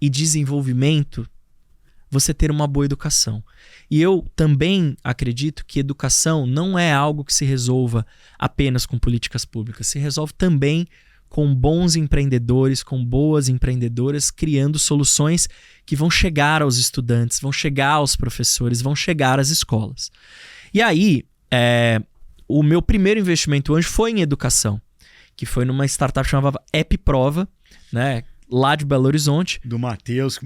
S2: e desenvolvimento você ter uma boa educação. E eu também acredito que educação não é algo que se resolva apenas com políticas públicas, se resolve também com bons empreendedores, com boas empreendedoras, criando soluções que vão chegar aos estudantes, vão chegar aos professores, vão chegar às escolas. E aí, o meu primeiro investimento anjo foi em educação, que foi numa startup chamada AppProva, né? Lá de Belo Horizonte.
S1: Do Matheus.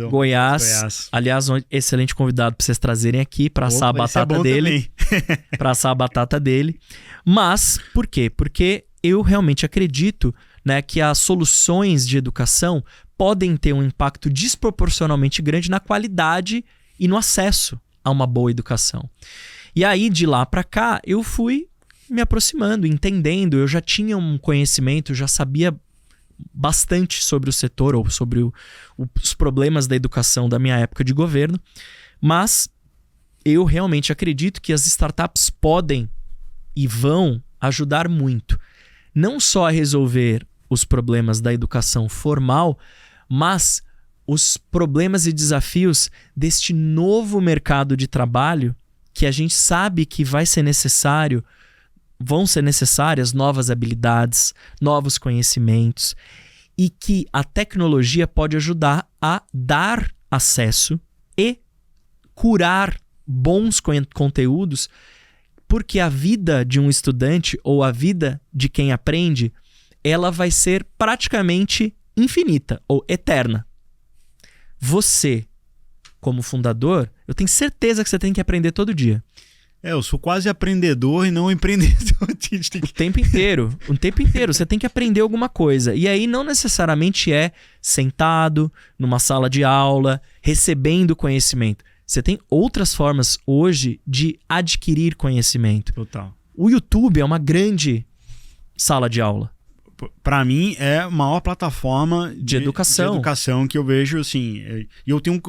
S2: Goiás. Aliás, um excelente convidado para vocês trazerem aqui para assar a batata dele. Para assar a batata dele. Mas, por quê? Porque eu realmente acredito, né, que as soluções de educação podem ter um impacto desproporcionalmente grande na qualidade e no acesso a uma boa educação. E aí, de lá para cá, eu fui me aproximando, entendendo. Eu já tinha um conhecimento, já sabia bastante sobre o setor ou sobre os problemas da educação da minha época de governo, mas eu realmente acredito que as startups podem e vão ajudar muito, não só a resolver os problemas da educação formal, mas os problemas e desafios deste novo mercado de trabalho que a gente sabe que vai ser necessário. Vão ser necessárias novas habilidades, novos conhecimentos e que a tecnologia pode ajudar a dar acesso e curar bons conteúdos, porque a vida de um estudante ou a vida de quem aprende, ela vai ser praticamente infinita ou eterna. Você, como fundador, eu tenho certeza que você tem que aprender todo dia.
S1: Eu sou quase aprendedor e não empreendedor.
S2: O tempo inteiro. Você tem que aprender alguma coisa. E aí não necessariamente é sentado numa sala de aula, recebendo conhecimento. Você tem outras formas hoje de adquirir conhecimento.
S1: Total.
S2: O YouTube é uma grande sala de aula.
S1: Para mim, é a maior plataforma
S2: de educação
S1: que eu vejo, assim. E eu tenho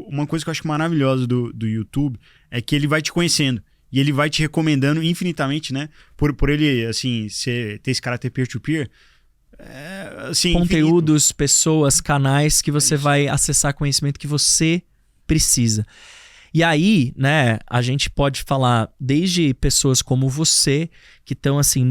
S1: uma coisa que eu acho maravilhosa do YouTube, é que ele vai te conhecendo. E ele vai te recomendando infinitamente, né? Por ele, assim, ter esse caráter peer-to-peer. Assim,
S2: conteúdos,
S1: infinito.
S2: Pessoas, canais que você vai acessar conhecimento que você precisa. E aí, né, a gente pode falar desde pessoas como você, que estão, assim,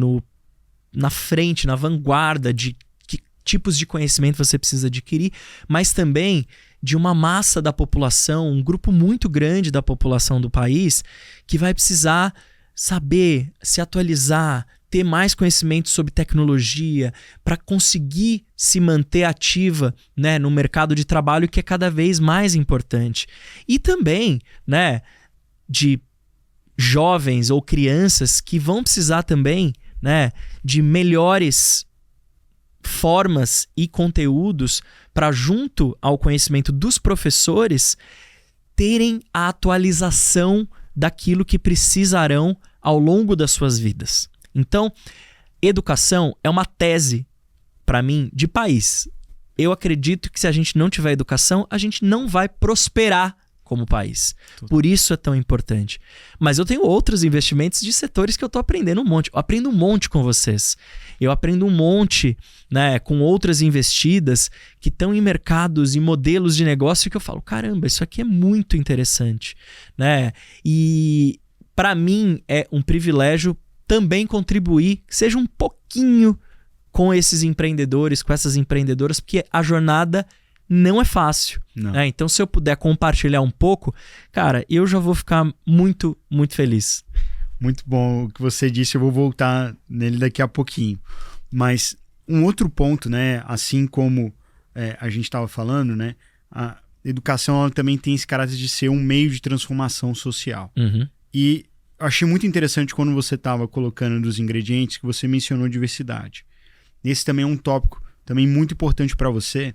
S2: na frente, na vanguarda de que tipos de conhecimento você precisa adquirir, mas também de uma massa da população, um grupo muito grande da população do país que vai precisar saber, se atualizar, ter mais conhecimento sobre tecnologia para conseguir se manter ativa, né, no mercado de trabalho que é cada vez mais importante. E também, né, de jovens ou crianças que vão precisar também, né, de melhores formas e conteúdos para, junto ao conhecimento dos professores, terem a atualização daquilo que precisarão ao longo das suas vidas. Então, educação é uma tese, para mim, de país. Eu acredito que se a gente não tiver educação, a gente não vai prosperar como país. Por isso é tão importante. Mas eu tenho outros investimentos de setores que eu estou aprendendo um monte. Eu aprendo um monte com vocês. Eu aprendo um monte, né, com outras investidas que estão em mercados e modelos de negócio que eu falo, caramba, isso aqui é muito interessante, né? E para mim é um privilégio também contribuir, que seja um pouquinho com esses empreendedores, com essas empreendedoras, porque a jornada não é fácil. Né? Então, se eu puder compartilhar um pouco, cara, eu já vou ficar muito, muito feliz.
S1: Muito bom o que você disse, eu vou voltar nele daqui a pouquinho. Mas um outro ponto, né, assim como a gente estava falando, né, a educação ela também tem esse caráter de ser um meio de transformação social.
S2: Uhum.
S1: E achei muito interessante quando você estava colocando dos ingredientes que você mencionou diversidade. Esse também é um tópico também muito importante para você,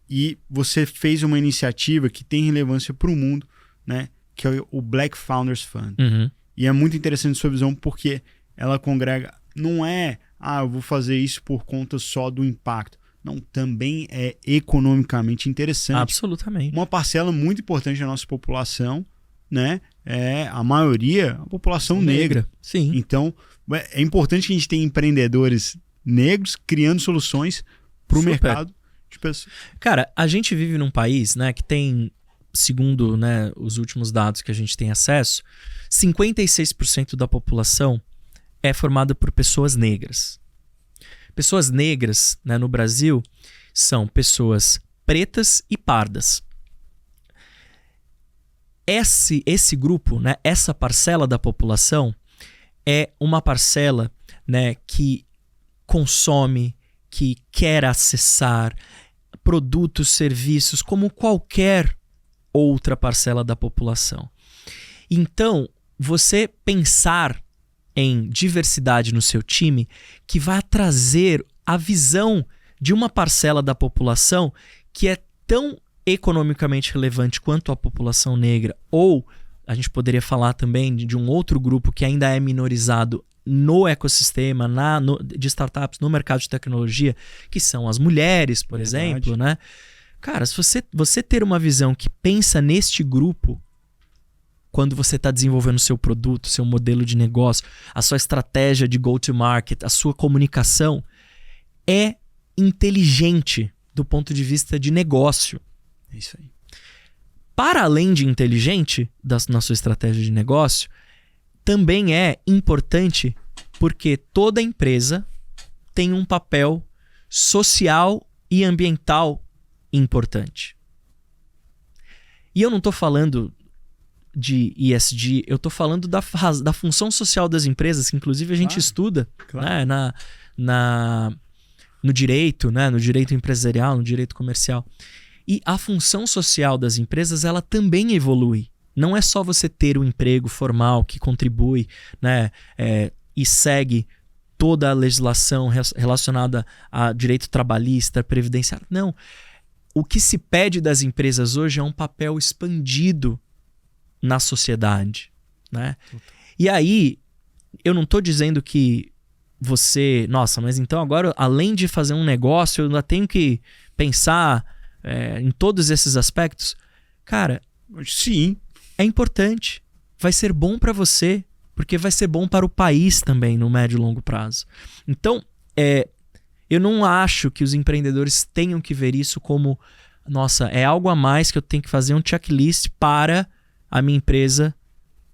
S1: e você fez uma iniciativa que tem relevância para o mundo, né? Que é o Black Founders Fund.
S2: Uhum.
S1: E é muito interessante a sua visão porque ela congrega, não é, eu vou fazer isso por conta só do impacto. Não, também é economicamente interessante.
S2: Absolutamente.
S1: Uma parcela muito importante da nossa população, né? É a maioria, a população negra.
S2: Sim.
S1: Então, é importante que a gente tenha empreendedores negros criando soluções para o mercado de pessoas.
S2: Cara, a gente vive num país, né, que tem, segundo, né, os últimos dados que a gente tem acesso, 56% da população é formada por pessoas negras. Pessoas negras, né, no Brasil são pessoas pretas e pardas. Esse grupo, né, essa parcela da população é uma parcela, né, que consome, que quer acessar produtos, serviços como qualquer outra parcela da população. Então, você pensar em diversidade no seu time que vai trazer a visão de uma parcela da população que é tão economicamente relevante quanto a população negra, ou a gente poderia falar também de um outro grupo que ainda é minorizado no ecossistema de startups, no mercado de tecnologia, que são as mulheres, por exemplo, né? Cara, se você ter uma visão que pensa neste grupo, quando você está desenvolvendo o seu produto, seu modelo de negócio, a sua estratégia de go-to-market, a sua comunicação, é inteligente do ponto de vista de negócio.
S1: É isso aí.
S2: Para além de inteligente na sua estratégia de negócio, também é importante porque toda empresa tem um papel social e ambiental importante. E eu não estou falando de ESG, eu estou falando da função social das empresas, que inclusive a gente estuda, né, no direito, né, no direito empresarial, no direito comercial. E a função social das empresas, ela também evolui. Não é só você ter um emprego formal que contribui, né, e segue toda a legislação relacionada a direito trabalhista, previdenciário. Não. O que se pede das empresas hoje é um papel expandido na sociedade, né? E aí, eu não estou dizendo que você... Nossa, mas então agora, além de fazer um negócio, eu ainda tenho que pensar em todos esses aspectos. Cara,
S1: sim,
S2: é importante. Vai ser bom para você, porque vai ser bom para o país também no médio e longo prazo. Então, eu não acho que os empreendedores tenham que ver isso como, nossa, é algo a mais que eu tenho que fazer um checklist para a minha empresa,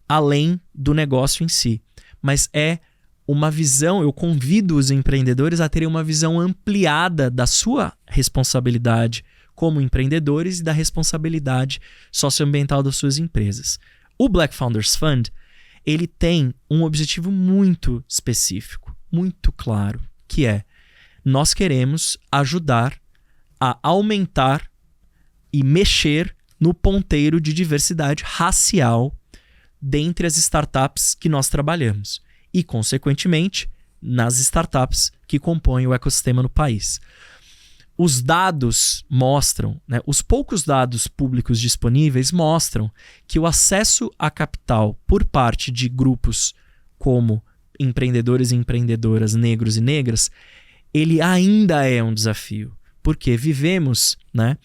S2: além do negócio em si. Mas é uma visão, eu convido os empreendedores a terem uma visão ampliada da sua responsabilidade como empreendedores e da responsabilidade socioambiental das suas empresas. O Black Founders Fund, ele tem um objetivo muito específico, muito claro, que é: nós queremos ajudar a aumentar e mexer no ponteiro de diversidade racial dentre as startups que nós trabalhamos e, consequentemente, nas startups que compõem o ecossistema no país. Os dados mostram, né, os poucos dados públicos disponíveis mostram que o acesso a capital por parte de grupos como empreendedores e empreendedoras negros e negras, ele ainda é um desafio, porque vivemos, né,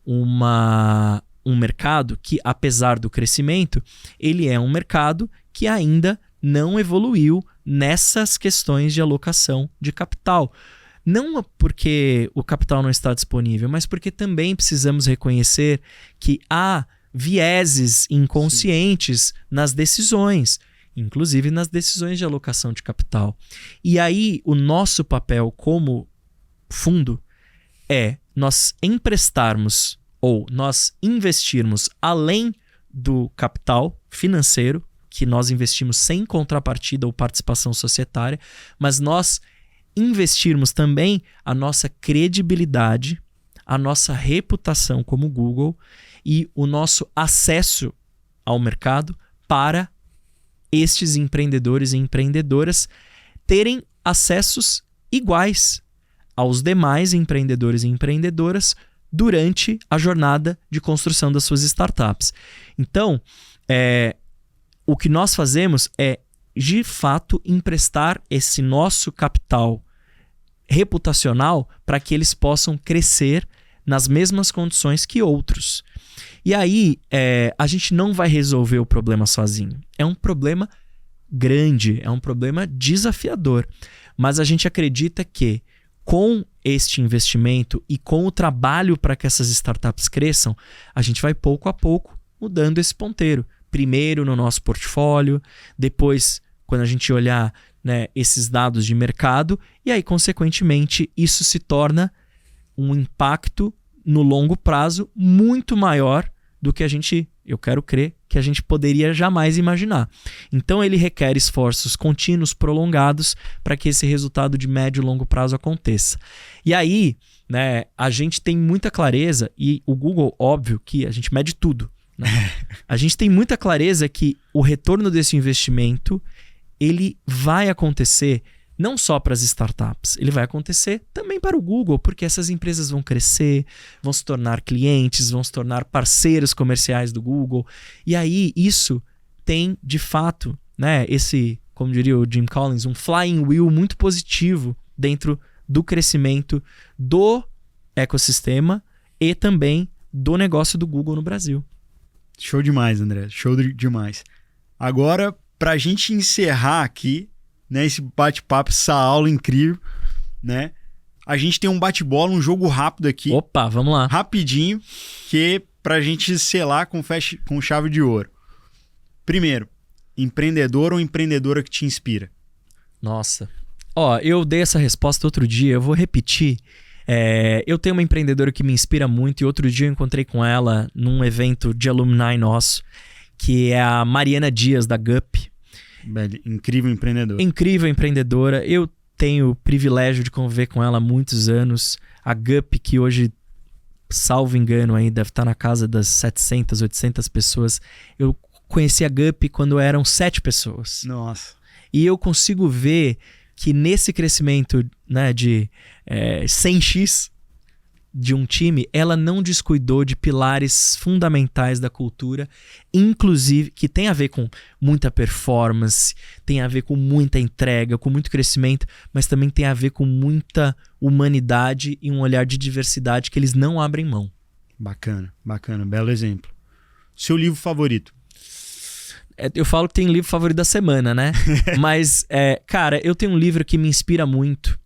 S2: um mercado que, apesar do crescimento, ele é um mercado que ainda não evoluiu nessas questões de alocação de capital. Não porque o capital não está disponível, mas porque também precisamos reconhecer que há vieses inconscientes nas decisões, inclusive nas decisões de alocação de capital. E aí o nosso papel como fundo é nós emprestarmos ou nós investirmos além do capital financeiro, que nós investimos sem contrapartida ou participação societária, mas nós investirmos também a nossa credibilidade, a nossa reputação como Google e o nosso acesso ao mercado para estes empreendedores e empreendedoras terem acessos iguais aos demais empreendedores e empreendedoras durante a jornada de construção das suas startups. Então, o que nós fazemos é, de fato, emprestar esse nosso capital reputacional para que eles possam crescer nas mesmas condições que outros. E aí, a gente não vai resolver o problema sozinho. É um problema grande, é um problema desafiador. Mas a gente acredita que com este investimento e com o trabalho para que essas startups cresçam, a gente vai pouco a pouco mudando esse ponteiro. Primeiro no nosso portfólio, depois quando a gente olhar, né, esses dados de mercado, e aí, consequentemente, isso se torna um impacto no longo prazo muito maior do que eu quero crer, que a gente poderia jamais imaginar. Então ele requer esforços contínuos, prolongados, para que esse resultado de médio e longo prazo aconteça. E aí, né, a gente tem muita clareza, e o Google, óbvio que a gente mede tudo, né? A gente tem muita clareza que o retorno desse investimento ele vai acontecer não só para as startups, ele vai acontecer também para o Google, porque essas empresas vão crescer, vão se tornar clientes, vão se tornar parceiros comerciais do Google. E aí isso tem, de fato, né, esse, como diria o Jim Collins, um flying wheel muito positivo dentro do crescimento do ecossistema e também do negócio do Google no Brasil.
S1: Show demais, André. Show demais. Agora, para a gente encerrar aqui, né, esse bate-papo, essa aula incrível, né? A gente tem um bate-bola, um jogo rápido aqui.
S2: Opa, vamos lá.
S1: Rapidinho, que pra gente selar com chave de ouro. Primeiro, empreendedor ou empreendedora que te inspira?
S2: Nossa. Eu dei essa resposta outro dia, eu vou repetir. Eu tenho uma empreendedora que me inspira muito e outro dia eu encontrei com ela num evento de alumni nosso, que é a Mariana Dias, da Gup.
S1: Incrível empreendedora.
S2: Incrível empreendedora. Eu tenho o privilégio de conviver com ela há muitos anos. A Gup, que hoje, salvo engano, aí deve estar na casa das 700, 800 pessoas. Eu conheci a Gup quando eram 7 pessoas.
S1: Nossa.
S2: E eu consigo ver que nesse crescimento, né, de 100x de um time, ela não descuidou de pilares fundamentais da cultura, inclusive que tem a ver com muita performance, tem a ver com muita entrega, com muito crescimento, mas também tem a ver com muita humanidade e um olhar de diversidade que eles não abrem mão.
S1: Bacana, bacana, belo exemplo. Seu livro favorito?
S2: Eu falo que tem livro favorito da semana, né? Mas, cara, eu tenho um livro que me inspira muito.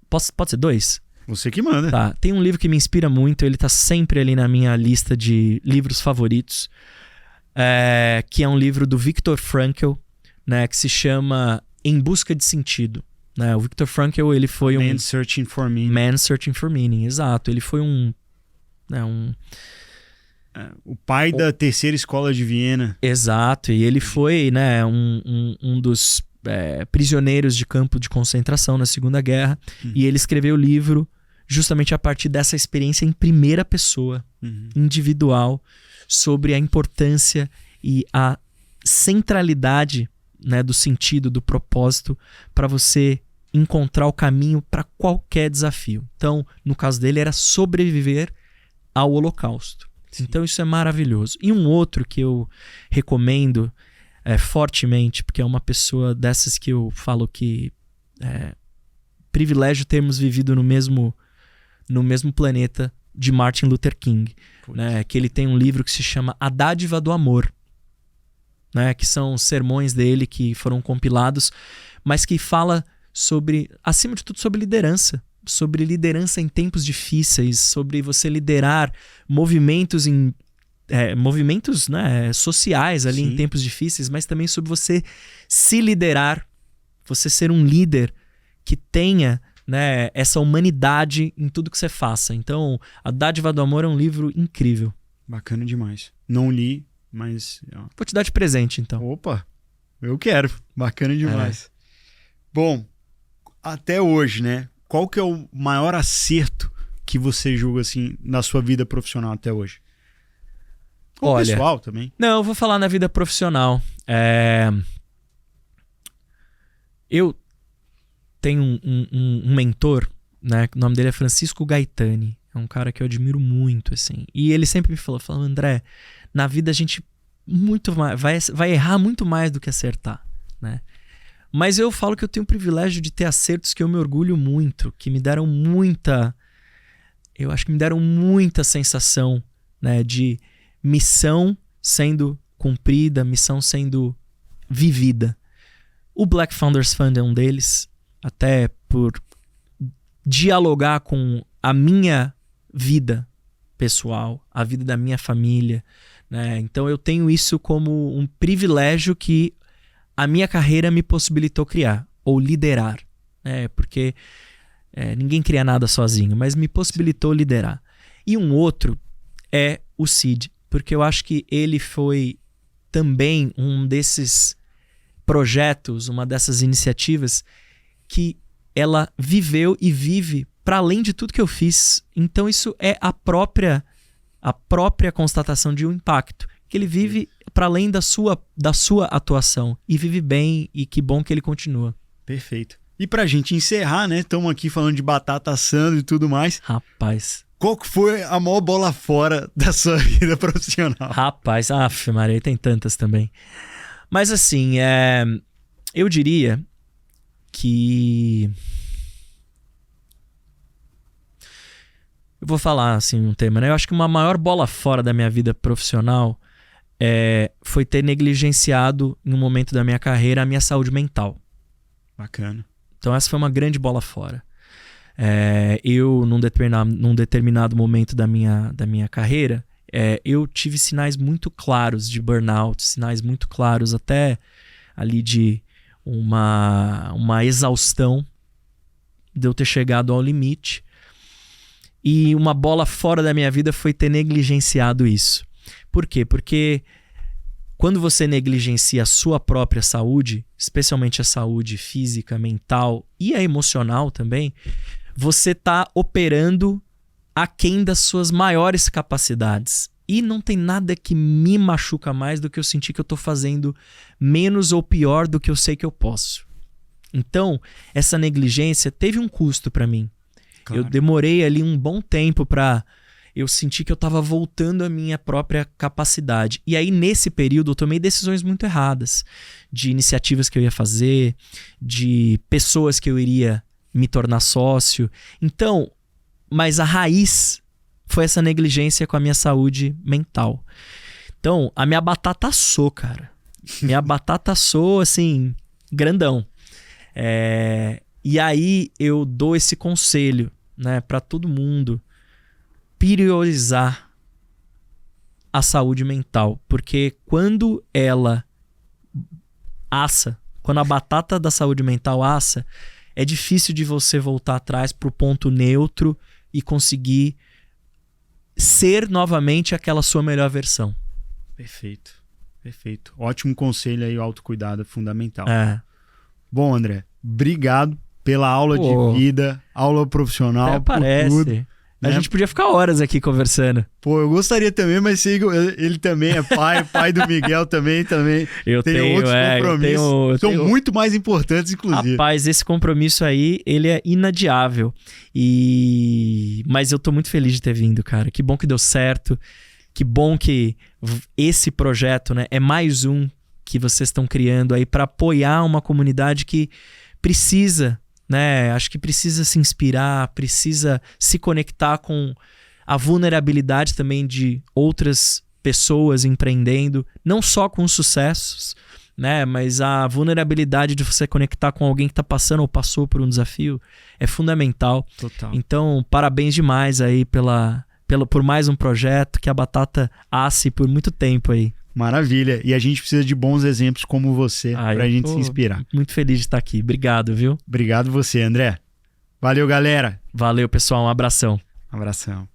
S2: Pode ser 2?
S1: Você que manda.
S2: Tá, tem um livro que me inspira muito, ele tá sempre ali na minha lista de livros favoritos, que é um livro do Viktor Frankl, né, que se chama Em Busca de Sentido. Né? O Viktor Frankl, ele foi
S1: Man's Searching for Meaning.
S2: Man's Searching for Meaning, exato. Ele foi
S1: o pai da terceira escola de Viena.
S2: Exato, e ele foi, né, um dos prisioneiros de campo de concentração na Segunda Guerra, e ele escreveu o livro justamente a partir dessa experiência em primeira pessoa, individual, sobre a importância e a centralidade, né, do sentido, do propósito, para você encontrar o caminho para qualquer desafio. Então, no caso dele, era sobreviver ao Holocausto. Sim. Então, isso é maravilhoso. E um outro que eu recomendo fortemente, porque é uma pessoa dessas que eu falo que privilégio termos vivido no mesmo planeta, de Martin Luther King, né? Que ele tem um livro que se chama A Dádiva do Amor, né? Que são sermões dele que foram compilados, mas que fala sobre, acima de tudo, sobre liderança em tempos difíceis, sobre você liderar movimentos né, sociais ali. Sim. Em tempos difíceis, mas também sobre você se liderar, você ser um líder que tenha, né, essa humanidade em tudo que você faça. Então, A Dádiva do Amor é um livro incrível.
S1: Bacana demais. Não li, mas...
S2: Vou te dar de presente, então.
S1: Opa, eu quero. Bacana demais. Bom, até hoje, né? Qual que é o maior acerto que você julga, assim, na sua vida profissional até hoje? Ou
S2: Olha,
S1: pessoal também.
S2: Não, eu vou falar na vida profissional. Eu tenho um mentor, né? O nome dele é Francisco Gaetani. É um cara que eu admiro muito, assim. E ele sempre me falou, André, na vida a gente vai errar muito mais do que acertar, né? Mas eu falo que eu tenho o privilégio de ter acertos que eu me orgulho muito, que me deram muita... Eu acho que me deram muita sensação, né, de missão sendo cumprida, missão sendo vivida. O Black Founders Fund é um deles, até por dialogar com a minha vida pessoal, a vida da minha família, né? Então eu tenho isso como um privilégio que a minha carreira me possibilitou criar ou liderar, né? Porque ninguém cria nada sozinho, mas me possibilitou liderar. E um outro é o Cid, porque eu acho que ele foi também um desses projetos, uma dessas iniciativas que ela viveu e vive para além de tudo que eu fiz. Então isso é a própria constatação de um impacto, que ele vive para além da sua atuação e vive bem, e que bom que ele continua.
S1: Perfeito. E pra gente encerrar, né? Estamos aqui falando de batata assando e tudo mais.
S2: Rapaz.
S1: Qual que foi a maior bola fora da sua vida profissional?
S2: Rapaz, Maria, tem tantas também. Mas assim, eu diria que... Eu vou falar assim um tema, né? Eu acho que uma maior bola fora da minha vida profissional foi ter negligenciado em um momento da minha carreira a minha saúde mental.
S1: Bacana.
S2: Então essa foi uma grande bola fora. Eu, num determinado momento da minha carreira, eu tive sinais muito claros de burnout, sinais muito claros até ali de uma exaustão, de eu ter chegado ao limite. E uma bola fora da minha vida foi ter negligenciado isso. Por quê? Porque quando você negligencia a sua própria saúde, especialmente a saúde física, mental e a emocional também, você está operando aquém das suas maiores capacidades. E não tem nada que me machuca mais do que eu sentir que eu estou fazendo menos ou pior do que eu sei que eu posso. Então, essa negligência teve um custo para mim. Claro. Eu demorei ali um bom tempo para eu sentir que eu estava voltando à minha própria capacidade. E aí, nesse período, eu tomei decisões muito erradas. De iniciativas que eu ia fazer, de pessoas que eu iria me tornar sócio. Então, mas a raiz foi essa negligência com a minha saúde mental. Então, a minha batata assou, cara. Minha batata assou, assim, grandão. E aí, eu dou esse conselho, né, para todo mundo. Priorizar a saúde mental, porque quando ela assa, quando a batata da saúde mental assa, é difícil de você voltar atrás pro ponto neutro e conseguir ser novamente aquela sua melhor versão.
S1: Perfeito, perfeito. Ótimo conselho aí, o autocuidado é fundamental. Bom, André, obrigado pela aula de vida, aula profissional, por tudo.
S2: A gente podia ficar horas aqui conversando.
S1: Pô, eu gostaria também, mas ele também é pai do Miguel também.
S2: Eu
S1: tenho outros compromissos. São muito mais importantes, inclusive.
S2: Rapaz, esse compromisso aí, ele é inadiável. Mas eu tô muito feliz de ter vindo, cara. Que bom que deu certo. Que bom que esse projeto, né, é mais um que vocês estão criando aí para apoiar uma comunidade que precisa, né? Acho que precisa se inspirar, precisa se conectar com a vulnerabilidade também de outras pessoas empreendendo, não só com os sucessos, né? Mas a vulnerabilidade de você conectar com alguém que está passando ou passou por um desafio é fundamental.
S1: Total.
S2: Então, parabéns demais aí por mais um projeto, que a batata asse por muito tempo aí.
S1: Maravilha. E a gente precisa de bons exemplos como você pra gente se inspirar.
S2: Muito feliz de estar aqui. Obrigado, viu?
S1: Obrigado você, André. Valeu, galera.
S2: Valeu, pessoal. Um abração.
S1: Um abração.